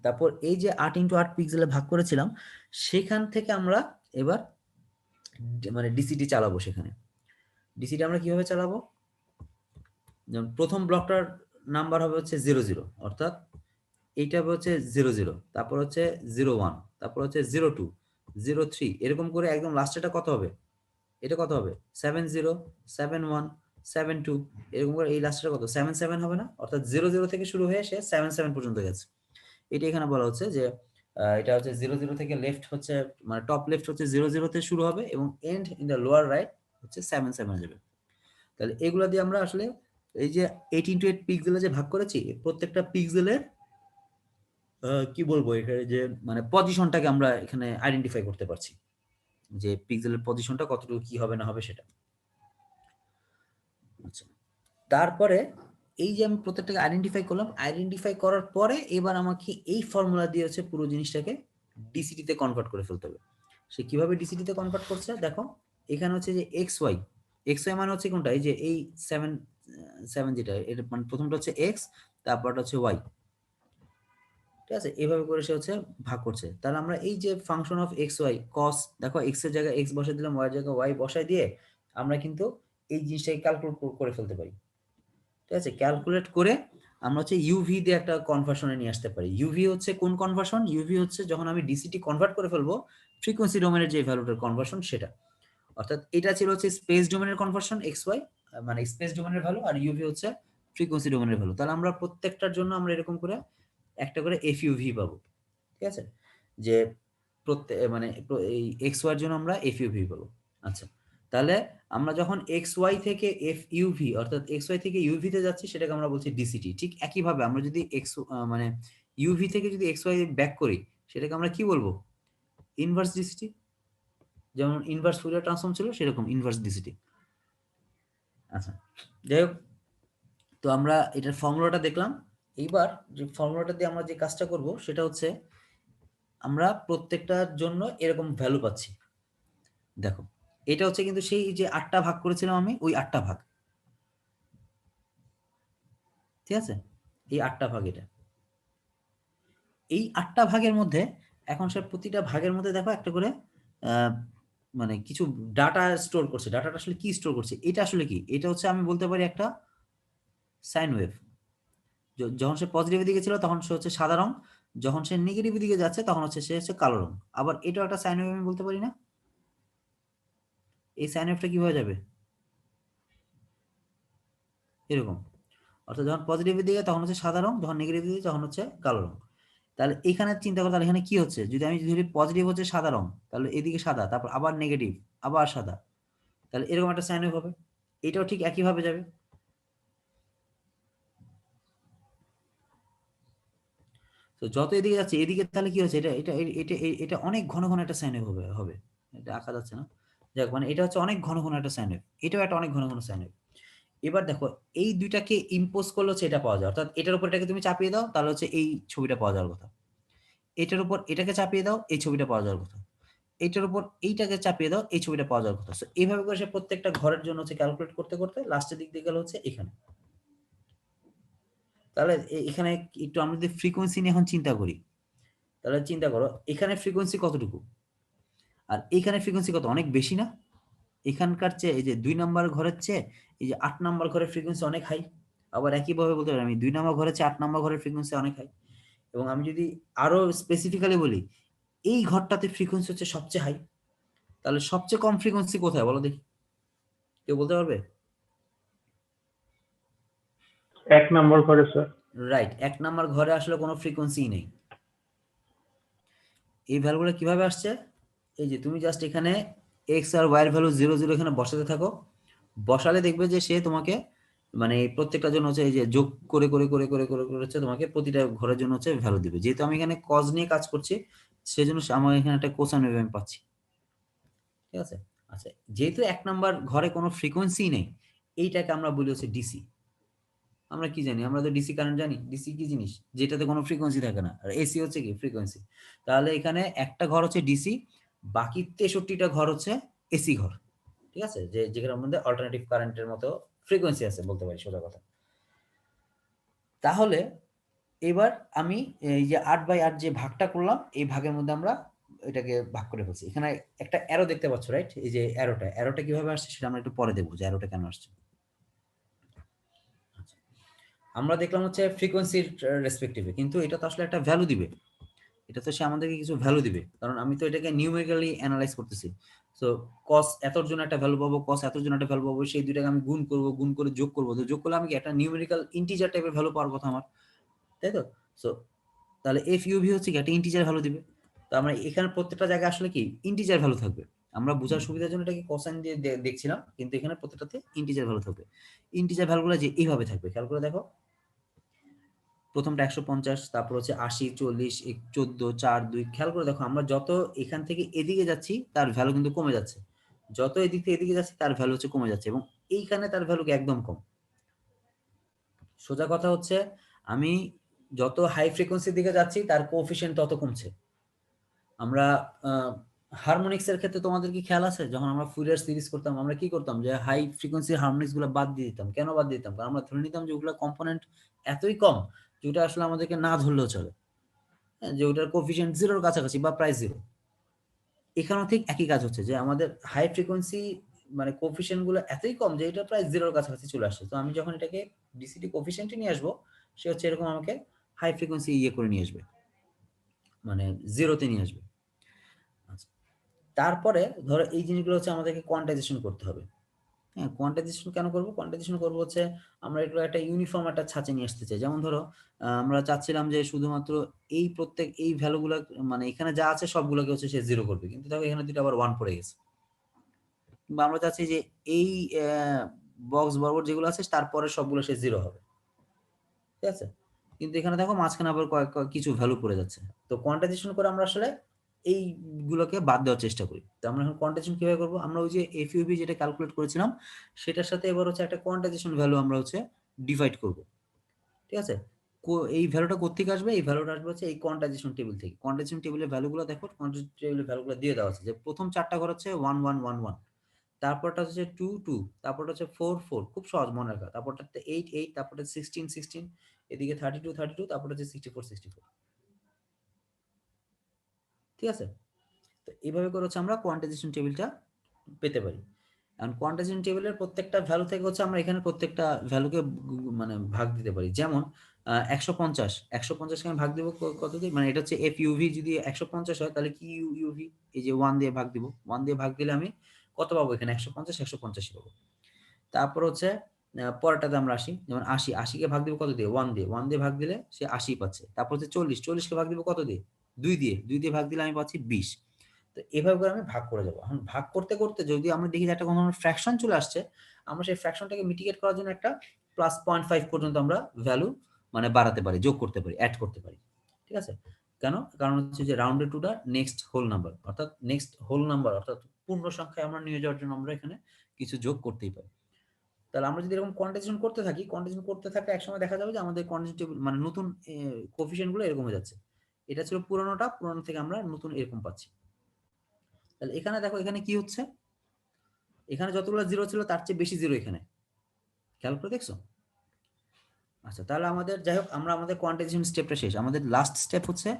তারপর এই যে 8x8 পিক্সেলে ভাগ করেছিলাম সেখান থেকে আমরা এবার মানে ডিসিটি চালাবো। সেখানে ডিসিটি আমরা কিভাবে চালাবো, যেমন প্রথম ব্লকটার নাম্বার হবে হচ্ছে 00, অর্থাৎ এইটা হবে হচ্ছে 00, তারপর হচ্ছে 01, তারপর হচ্ছে 02, 03, এরকম করে একদম লাস্টেটা কত হবে, এটা কত হবে 70, 71, 72, এরকম করে এই লাস্টেটা কত 77 হবে না, অর্থাৎ 00 থেকে শুরু হয়ে সে 77 পর্যন্ত গেছে। এটা এখানে বলা হচ্ছে যে এটা হচ্ছে 00 থেকে লেফট হচ্ছে মানে টপ লেফট হচ্ছে 00 তে শুরু হবে এবং end in the lower right হচ্ছে 77 যাবে। তাহলে এগুলা দিয়ে আমরা আসলে এই যে 8x8 পিক্সেলে যে ভাগ করেছি প্রত্যেকটা পিক্সেলের কি বলবো এখানে যে মানে পজিশনটাকে আমরা এখানে আইডেন্টিফাই করতে পারছি যে পিক্সেলের পজিশনটা কতটুকু কি হবে না হবে সেটা। আচ্ছা, তারপরে এই যে আমি প্রত্যেকটাকে আইডেন্টিফাই করলাম, আইডেন্টিফাই করার পরে এবার আমাকে এই ফর্মুলা দিয়ে হচ্ছে পুরো জিনিসটাকে ডিসিটিতে কনভার্ট করে ফেলতে হবে। সে কিভাবে ডিসিটিতে কনভার্ট করছে দেখো, এখানে হচ্ছে যে এক্স ওয়াই, এক্স ওয়াই মানে হচ্ছে কোনটা, এই যে এই 7 যেটা এটা মানে প্রথমটা হচ্ছে এক্স, তারপরটা হচ্ছে ওয়াই। ঠিক আছে? এভাবে করে সে হচ্ছে ভাগ করছে। তাহলে আমরা এই যে ফাংশন অফ এক্স ওয়াই কস, দেখো এক্স এর জায়গায় এক্স বসাই দিলাম, ওয়াই এর জায়গায় ওয়াই বসাই দিয়ে আমরা কিন্তু এই জিনিসটাকে ক্যালকুলেট করে ফেলতে পারি। ঠিক আছে? ক্যালকুলেট করে আমরা হচ্ছে ইউভি দিয়ে একটা কনভার্সনে নিয়ে আসতে পারি। ইউভি হচ্ছে কোন কনভার্সন, ইউভি হচ্ছে যখন আমি ডিসিটি কনভার্ট করে ফেলবো ফ্রিকোয়েন্সি ডোমেনের যে ভ্যালুটার কনভার্সন সেটা, অর্থাৎ এটা ছিল হচ্ছে স্পেস ডোমেনের কনভার্সন এক্স ওয়াই মানে স্পেস ডোমেনের ভ্যালু, আর ইউভি হচ্ছে ফ্রিকোয়েন্সি ডোমেনের ভ্যালু। তাহলে আমরা প্রত্যেকটার জন্য আমরা এরকম করে একটা করে এফইউভি পাবো। ঠিক আছে? যে প্রত্যেক মানে এই এক্স ওয়াই এর জন্য আমরা এফইউভি পাবো। আচ্ছা, তাহলে আমরা যখন এক্স ওয়াই থেকে এফ ইউভি অর্থাৎ এক্স ওয়াই থেকে ইউভি তে যাচ্ছি সেটাকে আমরা বলছি ডিসিটি। ঠিক একইভাবে আমরা যদি এক্স মানে ইউভি থেকে যদি এক্স ওয়াই ব্যাক করি সেটাকে আমরা কি বলবো, ইনভার্স ডিসিটি। যেমন ইনভার্স ফুরিয়ার ট্রান্সফর্ম ছিল সেরকম ইনভার্স ডিসিটি। আচ্ছা, যাই হোক, তো আমরা এটার ফর্মুলাটা দেখলাম। এইবার যে ফর্মুলাটা দিয়ে আমরা যে কাজটা করব সেটা হচ্ছে আমরা প্রত্যেকটার জন্য এরকম ভ্যালু পাচ্ছি। দেখো এটা হচ্ছে কিন্তু সেই যে 8টা ভাগ করেছিলাম আমি, ওই 8টা ভাগ। ঠিক আছে? এই 8টা ভাগ এটা, এই 8টা ভাগের মধ্যে এখন সে প্রতিটা ভাগের মধ্যে দেখো একটা করে মানে কিছু ডাটা স্টোর করছে। ডাটাটা আসলে কি স্টোর করছে, এটা আসলে কি, এটা হচ্ছে আমি বলতে পারি একটা সাইন ওয়েভ। যখন সে পজিটিভের দিকে ছিল তখন সে হচ্ছে সাদা রং, যখন সে নেগেটিভ দিকে যাচ্ছে তখন হচ্ছে সে হচ্ছে কালো রং। আবার এটাও একটা সাইন ওয়েভ আমি বলতে পারি না, এই সাইন ওয়েভটা কিভাবে যাবে এরকম, অর্থাৎ যখন পজিটিভের দিকে তখন হচ্ছে সাদা রং, যখন নেগেটিভ দিকে তখন হচ্ছে কালো রং। তাহলে এখানে চিন্তা করো, তাহলে এখানে কি হচ্ছে, যদি আমি ধরি পজিটিভ হচ্ছে সাদা রং তাহলে এদিকে সাদা, তারপর আবার নেগেটিভ আবার সাদা, তাহলে এরকম একটা সাইন ওয়েভ হবে। এটাও ঠিক একইভাবে যাবে। তো যত এদিকে যাচ্ছে এদিকে তাহলে কি হচ্ছে, এটা এটা এটা এটা অনেক ঘন ঘন একটা সাইন ওয়েভ হবে। এটা আঁকা যাচ্ছে না, যাক মানে এটা হচ্ছে অনেক ঘন ঘন একটা সাইন ওয়েভ, এটাও একটা অনেক ঘন ঘন সাইন ওয়েভ। এবার দেখো এই দুইটাকে ইম্পোজ করলে হচ্ছে এটা পাওয়া যায়, অর্থাৎ এটার উপর এটাকে তুমি চাপিয়ে দাও তাহলে হচ্ছে এই ছবিটা পাওয়া যাওয়ার কথা, এটার উপর এটাকে চাপিয়ে দাও এই ছবিটা পাওয়া যাওয়ার কথা, এইটার উপর এইটাকে চাপিয়ে দাও এই ছবিটা পাওয়া যাওয়ার কথা। সো এইভাবে করে সে প্রত্যেকটা ঘরের জন্য হচ্ছে ক্যালকুলেট করতে করতে লাস্টের দিক দিয়ে গেল হচ্ছে এখানে। তাহলে এখানে একটু আমরা যদি ফ্রিকোয়েন্সি নিয়ে এখন চিন্তা করি, তাহলে চিন্তা করো এখানে ফ্রিকোয়েন্সি কতটুকু আর এইখানে ফ্রিকোয়েন্সি কত, অনেক বেশি না? এখানকার চেয়ে এই যে 2 নাম্বার ঘরের চেয়ে এই যে 8 নাম্বার ঘরের ফ্রিকোয়েন্সি অনেক হাই। আবার একইভাবে বলতে পারি আমি 2 নাম্বার ঘরের চেয়ে 8 নাম্বার ঘরের ফ্রিকোয়েন্সি অনেক হাই। এবং আমি যদি আরো স্পেসিফিক্যালি বলি এই ঘরটাতে ফ্রিকোয়েন্সি হচ্ছে সবচেয়ে হাই, তাহলে সবচেয়ে কম ফ্রিকোয়েন্সি কোথায় বলো দেখি, কেউ বলতে পারবে? 1 নম্বর ঘরে স্যার। রাইট, 1 নাম্বার ঘরে আসলে কোনো ফ্রিকোয়েন্সিই নেই। এই ভ্যালুগুলো কিভাবে আসছে, এই যে তুমি জাস্ট এখানে এক্স আর ওয়াই এর ভ্যালু 0 0 এখানে বসাতে থাকো, বসালে দেখবে যে সে তোমাকে মানে প্রত্যেকটার জন্য হচ্ছে এই যে যোগ করে করে করে করে করে করে হচ্ছে তোমাকে প্রতিটা ঘরের জন্য হচ্ছে ভ্যালু দিবে। যেহেতু আমি এখানে কজ নিয়ে কাজ করছি সেজন্য আমার এখানে একটা কোসাইন ওয়েভ আমি পাচ্ছি, ঠিক আছে? আচ্ছা, যেহেতু 1 নাম্বার ঘরে কোনো ফ্রিকোয়েন্সি নেই, এইটাকে আমরা বলি হচ্ছে ডিসি। আমরা কি জানি, আমরা তো ডিসি কারেন্ট জানি। ডিসি কি জিনিস, যেটাতে কোনো ফ্রিকোয়েন্সি থাকে না, আর এসি হচ্ছে কি ফ্রিকোয়েন্সি। তাহলে এখানে একটা ঘর হচ্ছে ডিসি, বাকি 63টা ঘর হচ্ছে এসি ঘর, ঠিক আছে? যে যেখানে মধ্যে অল্টারনেটিভ কারেন্টের মতো ফ্রিকোয়েন্সি আছে বলতে পারি সোজা কথা। তাহলে এবার আমি এই যে 8/8 যে ভাগটা করলাম এই ভাগের মধ্যে আমরা এটাকে ভাগ করে ফেলছি। এখানে একটা অ্যারো দেখতে পাচ্ছ, রাইট? এই যে অ্যারোটা কিভাবে আসছে সেটা আমরা একটু পরে দেখবো যে অ্যারোটা কেন আসছে। আচ্ছা, আমরা দেখলাম হচ্ছে ফ্রিকোয়েন্সির রেসপেক্টিভে, কিন্তু এটা তো আসলে একটা ভ্যালু দিবে, এটা তো সে আমাদেরকে কিছু ভ্যালু দিবে, কারণ আমি তো এটাকে নিউমেরিক্যালি অ্যানালাইজ করতেছি। সো কস এতর জন্য একটা ভ্যালু পাবো, কস এতর জন্য একটা ভ্যালু পাবো, সেই দুইটাকে আমি গুণ করব, গুণ করে যোগ করবো, তো যোগ করলে আমি কি একটা নিউমেরিক্যাল ইন্টিজার টাইপের ভ্যালু পাওয়ার কথা আমার, তাই তো? সো তাহলে এফ ইউভি হচ্ছে কি একটা ইন্টিজার ভ্যালু দিবে। তো আমরা এখানে প্রত্যেকটা জায়গায় আসলে কি ইন্টিজার ভ্যালু থাকবে, আমরা বোঝার সুবিধার জন্য এটাকে কোসাইন দিয়ে দেখছিলাম, কিন্তু এখানে প্রত্যেকটাতে ইন্টিজার ভ্যালু থাকবে। ইন্টিজার ভ্যালুগুলো যে এইভাবে থাকবে, খেয়াল করে দেখো। প্রথমটা 150, তারপর হচ্ছে 80, 40, 14, 4, 2। খেয়াল করে দেখো আমরা যত এখান থেকে এদিকে যাচ্ছি তার ভ্যালু কিন্তু কমে যাচ্ছে, যত এদিক থেকে এদিকে যাচ্ছে তার ভ্যালু হচ্ছে কমে যাচ্ছে, এবং এইখানে তার ভ্যালু একদম কম। সোজা কথা হচ্ছে আমি যত হাই ফ্রিকোয়েন্সির দিকে যাচ্ছি তার কোএফিশিয়েন্ট তত কমছে। আমরা হারমোনিক্স এর ক্ষেত্রে তোমাদের কি খেয়াল আছে, যখন আমরা ফুরিয়ার সিরিজ করতাম আমরা কি করতাম, যে হাই ফ্রিকোয়েন্সির হারমোনিক্স গুলো বাদ দিয়ে দিতাম। কেন বাদ দিয়ে দিতাম? কারণ আমরা ধরে নিতাম যে ওগুলো কম্পোনেন্ট এতই কম যেটা আসলে আমাদেরকে না ধরলেও চলে, হ্যাঁ, যে ওটার কোফিশিয়েন্ট জিরোর কাছাকাছি বা প্রায় জিরো। এখানেও ঠিক একই কাজ হচ্ছে, যে আমাদের হাই ফ্রিকোয়েন্সি মানে কোফিশিয়েন্ট গুলো এতই কম যে এটা প্রায় জিরোর কাছাকাছি চলে আসছে। তো আমি যখন এটাকে ডিসিটি কোফিশিয়েন্টে নিয়ে আসবো, সে হচ্ছে এরকম আমাকে হাই ফ্রিকোয়েন্সি ইয়ে করে নিয়ে আসবে, মানে জিরোতে নিয়ে আসবে। আচ্ছা, তারপরে ধরো এই জিনিসগুলো হচ্ছে আমাদেরকে কোয়ান্টাইজেশন করতে হবে। হ্যাঁ, কোয়ান্টাইজেশন কেন করব? কোয়ান্টাইজেশন করব হচ্ছে আমরা এগুলো একটা ইউনিফর্ম একটা ছাঁচে নিয়ে আসতে চাই। যেমন ধরো আমরা চাচ্ছিলাম যে শুধুমাত্র এই প্রত্যেক এই ভ্যালুগুলো মানে এখানে যা আছে সবগুলোকে হচ্ছে সে জিরো করবে, কিন্তু দেখো এখানে দুটো আবার ওয়ান পড়ে গেছে। কিংবা আমরা চাচ্ছি যে এই বক্স বরাবর যেগুলো আছে তারপরে সবগুলো সে জিরো হবে, ঠিক আছে? কিন্তু এখানে দেখো মাঝখানে আবার কিছু ভ্যালু পড়ে যাচ্ছে। তো কোয়ান্টাইজেশন করে আমরা আসলে এইগুলোকে বাদ দেওয়ার চেষ্টা করি। তো আমরা এখন কোয়ান্টাইজেশন কিভাবে করবো, আমরা ওই যে এফইউবি যেটা ক্যালকুলেট করেছিলাম সেটার সাথে এবার হচ্ছে একটা কোয়ান্টাইজেশন ভ্যালু আমরা হচ্ছে ডিভাইড করব, ঠিক আছে? এই ভ্যালুটা কোত্থেকে আসবে? এই ভ্যালুটা আসবে হচ্ছে এই কোয়ান্টাইজেশন টেবিল থেকে। কোয়ান্টাইজেশন টেবিলের ভ্যালুগুলো দেখো, কোয়ান্টাইজেশন টেবিলের ভ্যালুগুলো দিয়ে দেওয়া আছে, যে প্রথম 4টা ঘর হচ্ছে 1 1 1 1, তারপরটা হচ্ছে 2 2, তারপরটা হচ্ছে 4 4, খুব সহজ মনে রাখা, তারপরটাতে 8 8, তারপরটা 16 16, এদিকে 32 32, তারপরটা হচ্ছে 64 64, ঠিক আছে? তো এইভাবে করে হচ্ছে আমরা কোয়ান্টাইজেশন টেবিলটা পেতে পারি। এখন কোয়ান্টাইজেশন টেবিলের প্রত্যেকটা ভ্যালু থেকে হচ্ছে আমরা এখানে প্রত্যেকটা ভ্যালুকে মানে ভাগ দিতে পারি। যেমন 150, 150কে আমি ভাগ দিব কত দিয়ে, মানে এটা হচ্ছে এফ ইউভি যদি 150 হয় তাহলে কি ইউভি, এই যে 1 দিয়ে ভাগ দিব, 1 দিয়ে ভাগ দিলে আমি কত পাবো, এখানে 150 150 পাবো। তারপর হচ্ছে পরেরটাতে আমরা আসি, যেমন 80, 80কে ভাগ দিব কত দিয়ে, 1 দিয়ে, 1 দিয়ে ভাগ দিলে সে 80 পাচ্ছে। তারপর হচ্ছে 40, 40কে ভাগ দিব কত দিয়ে, 2 দিয়ে, 2 দিয়ে ভাগ দিলে আমি পাচ্ছি 20। তো এভাবে করে আমি ভাগ করে যাবো। এখন ভাগ করতে করতে যদি আমরা দেখি যে একটা কোনো ফ্র্যাকশন চলে আসছে, আমরা সেই ফ্র্যাকশনটাকে মিটিগেট করার জন্য একটা প্লাস 0.5 পর্যন্ত আমরা ভ্যালু মানে বাড়াতে পারি, যোগ করতে পারি, অ্যাড করতে পারি, ঠিক আছে? কেন? কারণ হচ্ছে যে rounded to the next whole number, অর্থাৎ নেক্সট হোল নাম্বার অর্থাৎ পূর্ণ সংখ্যায় আমরা নিয়ে যাওয়ার জন্য আমরা এখানে কিছু যোগ করতেই পারি। তাহলে আমরা যদি এরকম কোয়ান্টাইজেশন করতে থাকলে একসময় দেখা যাবে যে আমাদের কোয়ান্টিটেটিভ টেবিল মানে নতুন কোএফিসিয়েন্ট গুলো এরকম হয়ে যাচ্ছে। এটা ছিল পুরনো থেকে আমরা নতুন এরকম পাচ্ছি। তাহলে এখানে দেখো এখানে কি হচ্ছে, এখানে যতগুলো জিরো ছিল তার চেয়ে বেশি জিরো এখানে, খেয়াল করে দেখছো? আচ্ছা, তাহলে আমাদের যাই হোক আমরা আমাদের কোয়ান্টাইজেশন স্টেপটা শেষ। আমাদের লাস্ট স্টেপ হচ্ছে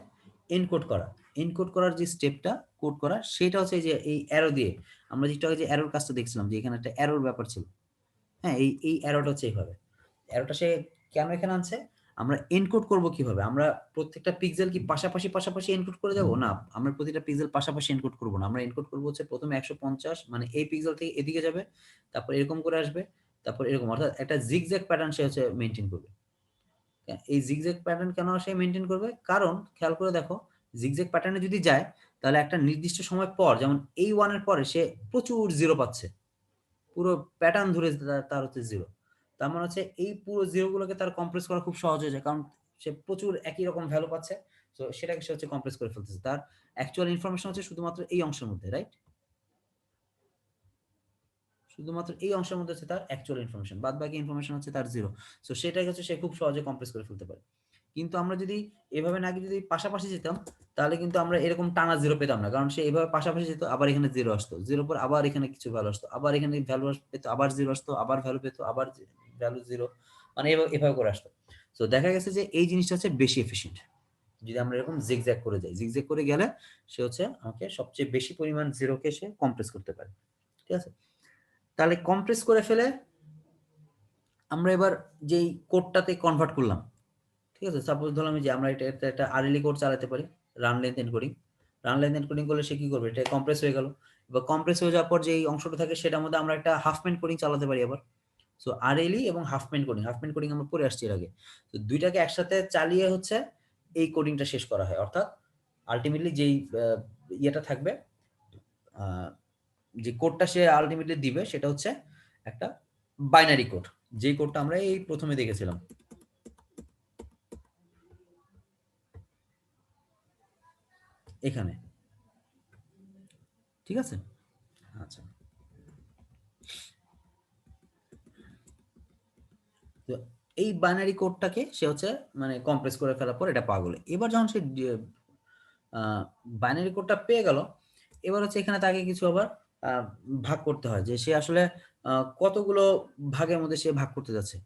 এনকোড করা। এনকোড করার যে স্টেপটা কোড করা সেটা হচ্ছে যে এই অ্যারো দিয়ে, আমরা যেটা যে অ্যারোর কাজটা দেখছিলাম যে এখানে একটা অ্যারোর ব্যাপার ছিল। হ্যাঁ, এই অ্যারোটা হচ্ছে এইভাবে। অ্যারোটা সে কেন এখানে আনছে, আমরা এনকোড করব কিভাবে? আমরা প্রত্যেকটা পিক্সেল কি পাশাপাশি এনকোড করে যাব? না, আমরা প্রতিটা পিক্সেল পাশাপাশি এনকোড করব না। আমরা এনকোড করব হচ্ছে প্রথমে 150 মানে এই পিক্সেল থেকে এদিকে যাবে, তারপর এরকম করে আসবে, তারপর এরকম, অর্থাৎ একটা জিগজ্যাগ প্যাটার্ন সে হচ্ছে মেইনটেইন করবে। এই জিগজ্যাগ প্যাটার্ন কেন সে মেইনটেইন করবে? কারণ খেয়াল করে দেখো, জিগজ্যাগ প্যাটার্নে যদি যায় তাহলে একটা নির্দিষ্ট সময় পর, যেমন এই 1 এর পরে সে প্রচুর জিরো পাচ্ছে, পুরো প্যাটার্ন ধরে তার হচ্ছে জিরো। তার মানে হচ্ছে এই পুরো জিরো গুলোকে তার কম্প্রেস করা খুব সহজ হয়ে যায়, কারণ সে প্রচুর একই রকম ভ্যালু পাচ্ছে। তো সেটাকে সে হচ্ছে কম্প্রেস করে ফেলতেছে। তার অ্যাকচুয়াল ইনফরমেশন হচ্ছে শুধুমাত্র এই অংশের মধ্যে, রাইট? শুধুমাত্র এই অংশের মধ্যে হচ্ছে তার অ্যাকচুয়াল ইনফরমেশন, বাদ বাকি ইনফরমেশন হচ্ছে তার জিরো। সো সেটাকে হচ্ছে সে খুব সহজে কম্প্রেস করে ফেলতে পারে। কিন্তু আমরা যদি এভাবে না যদি পাশাপাশি যেতাম তাহলে কিন্তু আমরা এরকম টানা জিরো পেতাম না, কারণ সে এভাবে পাশাপাশি যেত, আবার এখানে জিরো আসতো, জিরো পর আবার এখানে কিছু ভ্যালু আসতো, আবার এখানে ভ্যালু পেতো, আবার জিরো আসতো, আবার ভ্যালু পেতো, আবার ভ্যালু জিরো, মানে এভাবে করে আসতো। তো দেখা গেছে যে এই জিনিসটা হচ্ছে বেশি এফিশিয়েন্ট যদি আমরা এরকম জিগজ্যাগ করে যাই। জিগজ্যাগ করে গেলে সে হচ্ছে আমাকে সবচেয়ে বেশি পরিমাণ জিরোকে সে কম্প্রেস করতে পারে। ঠিক আছে, তাহলে কম্প্রেস করে ফেলে আমরা এবার যেই কোডটাতে কনভার্ট করলাম, ঠিক আছে, সাপোজ ধরলাম যে আমরা এটা একটা আরএলই কোড চালাতে পারি, run length encoding. Run length encoding করলে সে কি করবে, এটা কম্প্রেস হয়ে গেল। এবার কম্প্রেস হয়ে যাওয়ার পর যে এই অংশটা থাকে সেটার মধ্যে আমরা একটা হাফম্যান কোডিং চালাতে পারি আবার। সো আরএলই এবং হাফম্যান কোডিং আমরা পড়ে আসছি এর আগে। তো দুইটাকে একসাথে চালিয়ে হচ্ছে এই কোডিংটা শেষ করা হয়, অর্থাৎ আলটিমেটলি যেই ইয়েটা থাকবে, যে কোডটা সে আলটিমেটলি দিবে সেটা হচ্ছে একটা বাইনারি কোড, যেই কোডটা আমরা এই প্রথমে দেখেছিলাম এখানে। ঠিক আছে, আচ্ছা। তো এই বাইনারি কোডটাকে সে হচ্ছে মানে কম্প্রেস করে ফেলার পর এটা পাওয়া গেল। এবার যখন সে বাইনারি কোডটা পেয়ে গেল, এবার হচ্ছে এখানে তাকে কিছু আবার ভাগ করতে হয়, যে সে আসলে কতগুলো ভাগের মধ্যে সে ভাগ করতে যাচ্ছে।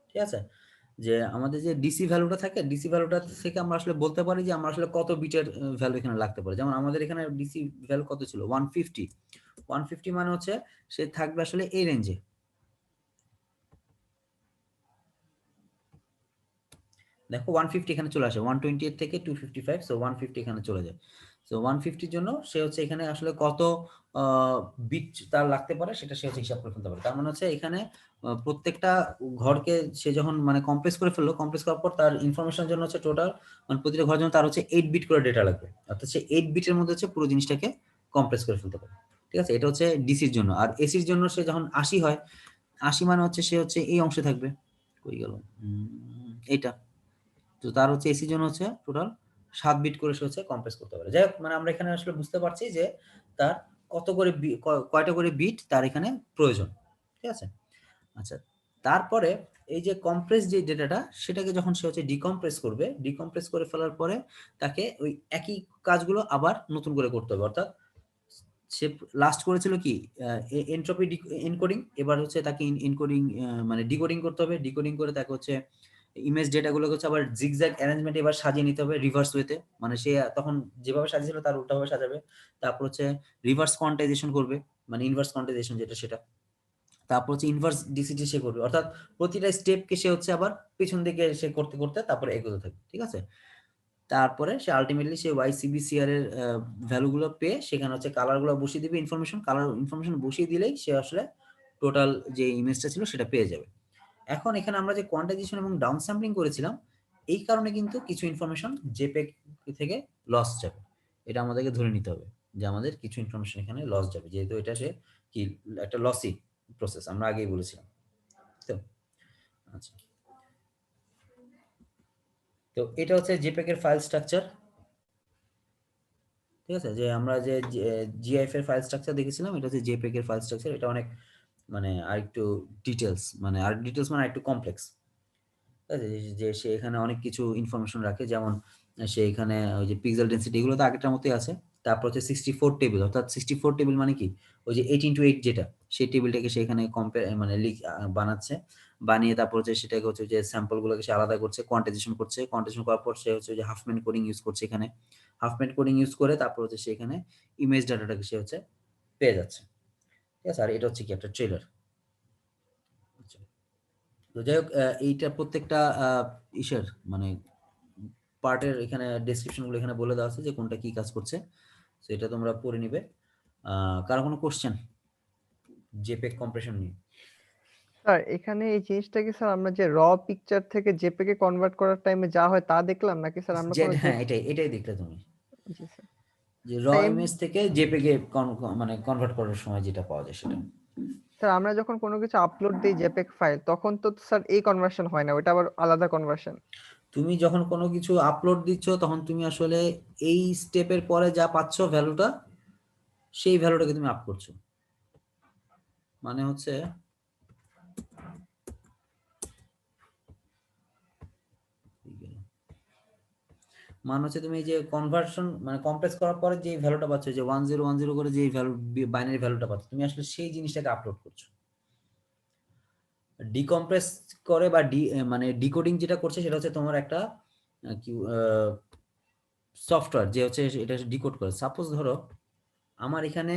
ঠিক আছে, যে আমাদের যে ডিসি ভ্যালুটা থাকে, ডিসি ভ্যালুটা থেকে আমরা আসলে বলতে পারি যে আমরা আসলে কত বিটের ভ্যালু এখানে লাগতে পারে। যেমন আমাদের এখানে ডিসি ভ্যালু কত ছিল, 150 মানে হচ্ছে সে থাকবে আসলে এই রেঞ্জে। দেখো 150 এখানে চলে আসে, 128 থেকে 255, সো 150 এখানে চলে যায়। সো 150 জন্য সে হচ্ছে এখানে আসলে কত বিট তার লাগতে পারে সেটা সে হচ্ছে হিসাব করে ফেলতে পারে। তার মানে হচ্ছে এখানে প্রত্যেকটা ঘরকে সে যখন মানে কম্প্রেস করে ফেললো, কম্প্রেস করার পর তার ইনফরমেশনের জন্য হচ্ছে টোটাল মানে প্রতিটা ঘরের জন্য তার হচ্ছে 8 বিট করে ডেটা লাগবে, অর্থাৎ সে 8 বিটের মধ্যে হচ্ছে পুরো জিনিসটাকে কম্প্রেস করে ফেলতে পারে। ঠিক আছে, এটা হচ্ছে ডিসির জন্য। আর এসির জন্য সে যখন 80 হয়, 80 মানে হচ্ছে সে হচ্ছে এই অংশে থাকবে, কই গেল এইটা। তো তার হচ্ছে এসির জন্য হচ্ছে টোটাল 7 বিট করে সে হচ্ছে কম্প্রেস করতে পারে। যাই হোক, মানে আমরা এখানে আসলে বুঝতে পারছি যে তার কত করে কয়টা করে বিট তার এখানে প্রয়োজন। ঠিক আছে, আচ্ছা। তারপরে এই যে কম্প্রেস যে ডেটাটা সেটাকে যখন সে হচ্ছে ডিকম্প্রেস করবে, ডিকম্প্রেস করে ফেলার পরে তাকে ওই একই কাজগুলো আবার নতুন করে করতে হবে। অর্থাৎ সে লাস্ট করেছিল কি এনট্রপি এনকোডিং, এবার হচ্ছে তাকে এনকোডিং মানে ডিকোডিং করতে হবে। ডিকোডিং করে তাকে হচ্ছে ইমেজ ডেটাগুলোকে হচ্ছে আবার জিগজ্যাগ অ্যারেঞ্জমেন্টে এবার সাজিয়ে নিতে হবে রিভার্স ওয়েতে, মানে সে তখন যেভাবে সাজিয়েছিল তার উল্টাভাবে সাজাবে। তারপর হচ্ছে রিভার্স কোয়ান্টাইজেশন করবে, মানে ইনভার্স কোয়ান্টাইজেশন যেটা সেটা। তারপর হচ্ছে ইনভার্স ডিসিটি সে করবে, অর্থাৎ প্রতিটা স্টেপকে সে হচ্ছে আবার পিছন দিকে সে করতে করতে তারপরে এগোতে থাকবে। ঠিক আছে, তারপরে সে আলটিমেটলি সে ওয়াইসিবিসিআর এর ভ্যালুগুলো পেয়ে সেখানে হচ্ছে কালারগুলো বসিয়ে দিবে, কালার ইনফরমেশন বসিয়ে দিলেই সে আসলে টোটাল যে ইমেজটা ছিল সেটা পেয়ে যাবে। এখন এখানে আমরা যে কোয়ান্টাইজেশন এবং ডাউন স্যাম্পলিং করেছিলাম, এই কারণে কিন্তু কিছু ইনফরমেশন জেপেগ থেকে লস যাবে। এটা আমাদেরকে ধরে নিতে হবে যে আমাদের কিছু ইনফরমেশন এখানে লস যাবে, যেহেতু এটা সে কি একটা লসি প্রসেস, আমরা আগেই বলেছিলাম। তো আচ্ছা, তো এটা হচ্ছে জেপেগ এর ফাইল স্ট্রাকচার। ঠিক আছে, যে আমরা যে জিআইএফ এর ফাইল স্ট্রাকচার দেখেছিলাম, এটা হচ্ছে জেপেগ এর ফাইল স্ট্রাকচার। এটা অনেক মানে আরেকটু ডিটেলস, মানে আরেকটু কমপ্লেক্স। ঠিক আছে? যে সে এখানে অনেক কিছু ইনফরমেশন রাখে, যেমন সে এখানে ওই যে পিক্সেল ডেনসিটি এগুলো তো আগেরটার মতোই আছে। তারপর হচ্ছে 64 টেবিল, অর্থাৎ 64 টেবিল মানে কি, ওই যে 18:8 যেটা, সেই টেবিলটাকে সে এখানে মানে বানাচ্ছে। বানিয়ে তারপর হচ্ছে সেটাকে হচ্ছে যে স্যাম্পল গুলোকে সে আলাদা করছে, কোয়ান্টাইজেশন করছে। কোয়ান্টাইজেশন করার পর সে হচ্ছে যে হাফম্যান কোডিং ইউজ করছে এখানে। হাফম্যান কোডিং ইউজ করে তারপর হচ্ছে সে এখানে ইমেজ ডাটাটাকে সে হচ্ছে পেয়ে যাচ্ছে। ঠিক আছে? আর এটা হচ্ছে কি একটা ট্রেলার। তো যাই হোক, এইটা প্রত্যেকটা ইসের মানে পার্টের এখানে ডেসক্রিপশন গুলো এখানে বলে দেওয়া আছে যে কোনটা কি কাজ করছে। তো এটা তোমরা পড়ে নিবে। কারো কোনো কোশ্চেন জেপেগ কম্প্রেশন নিয়ে? স্যার এখানে এই জিনিসটা কি স্যার আমরা যে র পিকচার থেকে জেপেগে কনভার্ট করার টাইমে যা হয় তা দেখলাম, নাকি স্যার আমরা কোনো হ্যাঁ, এটাই দেখলে তুমি, জি স্যার। যে র স্যার ইমেজ থেকে জেপেগে মানে কনভার্ট করার সময় যেটা পাওয়া যায় সেটা। স্যার আমরা যখন কোনো কিছু আপলোড দিই জেপেগ ফাইল, তখন তো স্যার এই কনভার্সন হয় না, ওটা আবার আলাদা কনভার্সন। তুমি যখন কোনো কিছু আপলোড দিচ্ছ তখন তুমি আসলে এই স্টেপের পরে যা পাচ্ছ ভ্যালুটা, সেই ভ্যালুটাকে তুমি আপ করছো। মানে হচ্ছে তুমি এই যে কনভার্সন মানে কমপ্লেক্স করার পরে যে ভ্যালুটা পাচ্ছ, যে 1010 করে যে ভ্যালু বাইনারি ভ্যালুটা পাচ্ছ, তুমি আসলে সেই জিনিসটাকে আপলোড করছো। ডিকম্প্রেস করে বা মানে ডিকোডিং যেটা করছে সেটা হচ্ছে তোমার একটা কি সফটওয়্যার, যে হচ্ছে এটা ডিকোড করে। সাপোজ ধরো আমার এখানে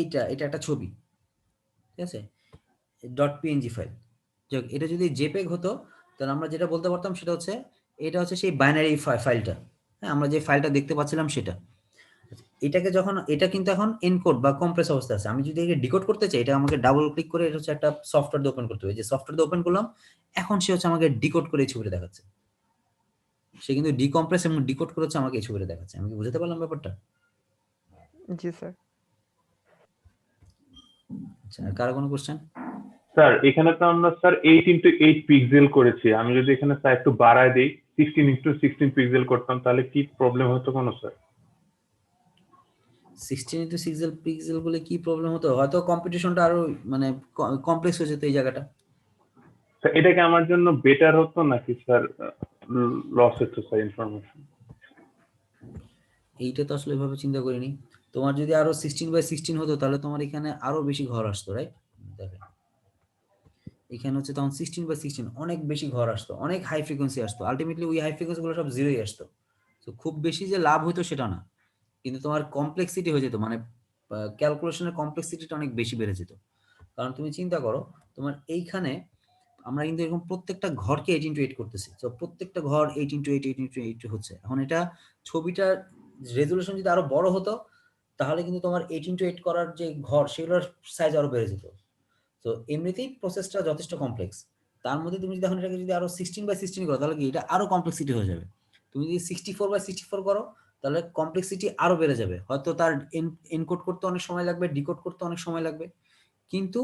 এটা একটা ছবি, ঠিক আছে, .png ফাইল। এটা যদি জেপেগ হতো তাহলে আমরা যেটা বলতে পারতাম সেটা হচ্ছে এটা হচ্ছে সেই বাইনারি ফাইলটা। হ্যাঁ, আমরা যে ফাইলটা দেখতে পাচ্ছিলাম সেটা। এটাকে যখন এটা কিন্তু এখন এনকোড বা কম্প্রেস অবস্থা আছে, আমি যদি একে ডিকোড করতে চাই, এটা আমাকে ডাবল ক্লিক করে এটা হচ্ছে একটা সফটওয়্যার দিয়ে ওপেন করতে হবে। যে সফটওয়্যার দিয়ে ওপেন করলাম, এখন সে হচ্ছে আমাকে ডিকোড করে এই ছবিটা দেখাচ্ছে। সে কিন্তু ডিকম্প্রেস এবং ডিকোড করে হচ্ছে আমাকে এই ছবিটা দেখাচ্ছে। আমি কি বুঝতে পারলাম ব্যাপারটা? জি স্যার। আচ্ছা, আর কারো কোনো কোশ্চেন? স্যার এখানে তো আমরা স্যার 8x8 পিক্সেল করেছি, আমি যদি এখানে স্যার একটু বাড়ায় দিই 16x16 পিক্সেল করতাম তাহলে কি প্রবলেম হতো কোনো স্যার? 16x6 পিক্সেল বলে কি প্রবলেম হতো? হয়তো কম্পিটিশনটা আরো মানে কমপ্লেক্স হয়ে যেত এই জায়গাটা। স্যার এটা কি আমার জন্য বেটার হতো নাকি স্যার লস হতো স্যার ইনফরমেশন? এইটা তো আসলে এভাবে চিন্তা করিনি। তোমার যদি আরো 16x16 হতো তাহলে তোমার এখানে আরো বেশি ঘর আসতো, রাইট? দেখেন এখানে হচ্ছে তখন 16x16 অনেক বেশি ঘর আসতো, অনেক হাই ফ্রিকোয়েন্সি আসতো। আলটিমেটলি ওই হাই ফ্রিকোয়েন্সি গুলো সব জিরোই আসতো। তো খুব বেশি যে লাভ হতো সেটা না, কিন্তু তোমার কমপ্লেক্সিটি হয়ে যেত, মানে ক্যালকুলেশনের কমপ্লেক্সিটিটা অনেক বেশি বেড়ে যেত। কারণ তুমি চিন্তা করো, তোমার এইখানে আমরা কিন্তু এরকম প্রত্যেকটা ঘরকে 8x8 করতেছি। তো প্রত্যেকটা ঘর 8x8 হচ্ছে। এখন এটা ছবিটার রেজুলেশন যদি আরো বড় হতো তাহলে কিন্তু তোমার 8x8 করার যে ঘর সেগুলোর সাইজ আরো বেড়ে যেত। তো এমনিতেই প্রসেসটা যথেষ্ট কমপ্লেক্স, তার মধ্যে তুমি যদি এখন এটাকে যদি আরো 16x16 করো তাহলে কি এটা আরো কমপ্লেক্সিটি হয়ে যাবে। তুমি যদি 64x64 করো তাহলে কমপ্লেক্সিটি আরো বেড়ে যাবে। হয়তো তার এনকোড করতে অনেক সময় লাগবে, ডিকোড করতে অনেক সময় লাগবে। কিন্তু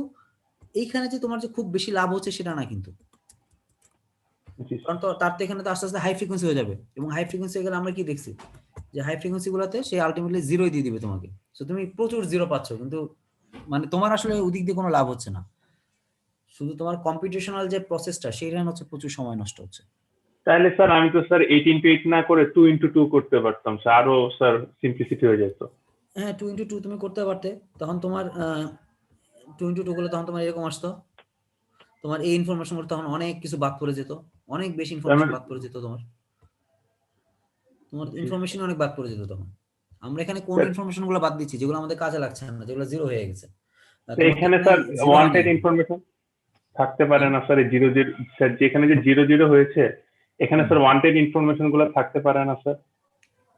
এইখানে যে তোমার যে খুব বেশি লাভ হচ্ছে সেটা না কিন্তু, কারণ তো তার তো এখানে তো আস্তে আস্তে হাই ফ্রিকোয়েন্সি হয়ে যাবে, এবং হাই ফ্রিকোয়েন্সি হয়ে গেলে আমরা কি দেখছি যে হাই ফ্রিকোয়েন্সি গুলোতে সে আলটিমেটলি জিরোই দিয়ে দিবে তোমাকে। তো তুমি প্রচুর জিরো পাচ্ছ, কিন্তু মানে তোমার আসলে ওদিক দিয়ে কোনো লাভ হচ্ছে না। শুধু তোমার কম্পিটিশনাল যে প্রসেসটা সেইখানে হচ্ছে প্রচুর সময় নষ্ট হচ্ছে। তাহলে স্যার আমি তো স্যার 18x8 না করে 2x2 করতে পারতাম স্যার, আরো স্যার সিম্পলিসিটি হয়ে যেত। হ্যাঁ, 2x2 তুমি করতে পারতে, তখন তোমার 2x2 করলে তখন তোমার এরকম আসতো, তোমার এই ইনফরমেশন গুলো তখন অনেক কিছু বাদ পড়ে যেত, অনেক বেশি ইনফরমেশন বাদ পড়ে যেত, তোমার ইনফরমেশন অনেক বাদ পড়ে যেত তখন। আমরা এখানে কোন ইনফরমেশন গুলো বাদ দিচ্ছি যেগুলো আমাদের কাজে লাগছে না, যেগুলো জিরো হয়ে গেছে। এখানে স্যার ওয়ান্টেড ইনফরমেশন থাকতে পারে না স্যার, জিরো জিরো স্যার, যেখানে যে 00 হয়েছে এখানে স্যার ওয়ান্টেড ইনফরমেশন গুলো থাকতে পারে না স্যার?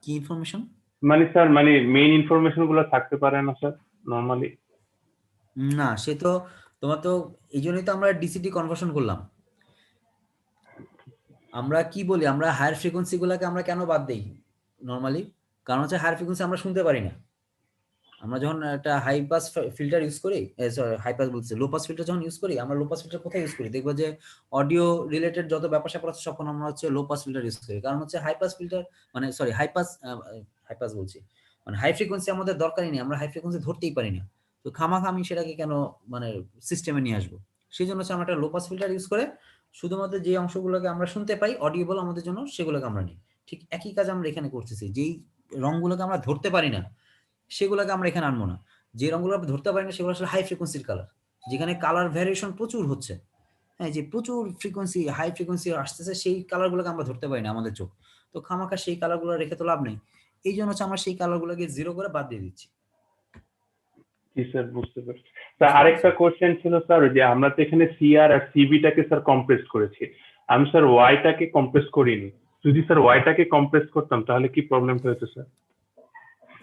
কি ইনফরমেশন? মানে স্যার মানে মেইন ইনফরমেশন গুলো থাকতে পারে না স্যার নরমালি? না, সে তো তোমার তো এই জন্যই তো আমরা ডিসিটি কনভার্সন করলাম। আমরা কি বলি, আমরা হায়ার ফ্রিকোয়েন্সি গুলাকে আমরা কেন বাদ দেই নরমালি? কারণ হচ্ছে হায়ার ফ্রিকোয়েন্সি আমরা শুনতে পারি না। আমরা যখন একটা হাই পাস ফিল্টার ইউজ করি, সরি হাই পাস বলছি, লো পাস ফিল্টার যখন ইউজ করি, আমরা লো পাস ফিল্টার কোথায় ইউজ করি? দেখবো যে অডিও রিলেটেড যত ব্যাপার স্যাপার আছে সব আমরা হচ্ছে লো পাস ফিল্টার ইউজ করি। কারণ হচ্ছে হাই পাস ফিল্টার মানে সরি হাই পাস বলছি, মানে হাই ফ্রিকোয়েন্সি আমাদের দরকারই নেই, আমরা হাই ফ্রিকোয়েন্সি ধরতেই পারি না। তো খামাখা আমি সেটাকে কেন মানে সিস্টেমে নিয়ে আসবো? সেই জন্য হচ্ছে আমরা একটা লো পাস ফিল্টার ইউজ করে শুধুমাত্র যে অংশগুলোকে আমরা শুনতে পাই অডিয়েবল আমাদের জন্য সেগুলোকে আমরা নিই। ঠিক একই কাজ আমরা এখানে করতেছি, যেই রংগুলোকে আমরা ধরতে পারি না সেগুলোকে আমরা এখানে আনবো না। যে রংগুলো আমরা ধরতে পারি না সেগুলো আসলে হাই ফ্রিকোয়েন্সির কালার, যেখানে কালার ভ্যারিয়েশন প্রচুর হচ্ছে। হ্যাঁ, যে প্রচুর ফ্রিকোয়েন্সি হাই ফ্রিকোয়েন্সি আসতেছে সেই কালারগুলোকে আমরা ধরতে পারি না আমাদের চোখ। তো খামাখা সেই কালারগুলো রেখে তো লাভ নেই। এই জন্য হচ্ছে আমরা সেই কালারগুলোকে জিরো করে বাদ দিয়ে দিচ্ছি। জি স্যার, বুঝতে পারছি। স্যার আরেকটা কোশ্চেন ছিল স্যার, যে আমরা তো এখানে সিআর আর সিবিটাকে স্যার কম্প্রেস করেছি, আমি স্যার ওয়াইটাকে কম্প্রেস করিনি। যদি স্যার ওয়াইটাকে কম্প্রেস করতাম তাহলে কি প্রবলেমটা হতো স্যার?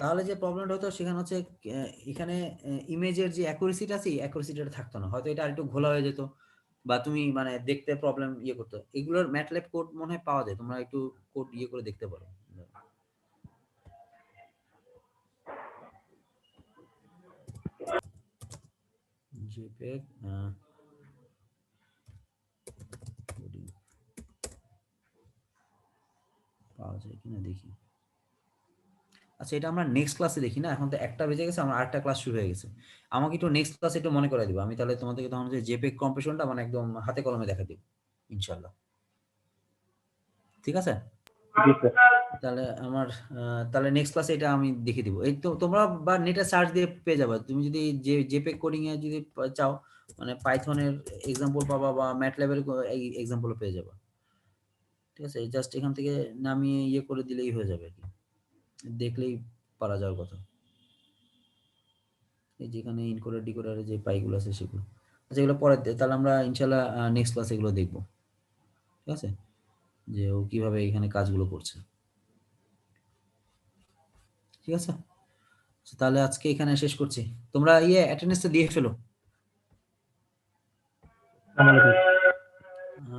তাহলে যে প্রবলেমটা হতো সেখানে হচ্ছে এখানে ইমেজের যে অ্যাকুরেসিটা আছে অ্যাকুরেসিটা থাকতো না, হয়তো এটা আরেকটু ঘোলা হয়ে যেত বা তুমি মানে দেখতে প্রবলেম ইয়ে করতো। এগুলোর ম্যাটল্যাব কোড মনে হয় পাওয়া যায়, তোমরা একটু কোড ইয়ে করে দেখতে পারো। জেপিইজি পাওয়া যায় কিনা দেখি। আচ্ছা, এটা আমরা নেক্সট ক্লাসে দেখি না, এখন তো 1টা বেজে গেছে, আমার আরেকটা ক্লাস শুরু হয়ে গেছে। আমাকে একটু নেক্সট ক্লাসে একটু মনে করে দিবা, আমি তাহলে তোমাদেরকে তখন যে জেপিইজি কম্প্রেশনটা মানে একদম হাতে কলমে দেখা দিব ইনশাআল্লাহ। ঠিক আছে? জি স্যার। তাহলে আমার তাহলে নেক্সট ক্লাসে এটা আমি দেখিয়ে দিব। এই তো তোমরা বা নেটে সার্চ দিয়ে পেয়ে যাবে, তুমি যদি জেপিইজি কোডিং এ যদি চাও মানে পাইথনের এক্সাম্পল পাবা বা ম্যাটল্যাবের এই এক্সাম্পল পেয়ে যাবে। ঠিক আছে, জাস্ট এখান থেকে নামিয়ে ইয়ে করে দিলেই হয়ে যাবে আর কি, দেখলেই পারা যাওয়ার কথা। এই যেখানে ইনকোডার ডিকোডারের যে পাইগুলো আছে সেগুলো, আচ্ছা এগুলো পরে তাহলে আমরা ইনশাআল্লাহ নেক্সট ক্লাসে এগুলো দেখবো। ঠিক আছে, যে ও কিভাবে এখানে কাজগুলো করছে। ঠিক আছে, তাহলে আজকে এখানে শেষ করছি। তোমরা অ্যাটেন্ডেন্সটা দিয়ে ফেলো।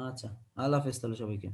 আচ্ছা, আল্লাহ হাফেজ তাহলে সবাইকে।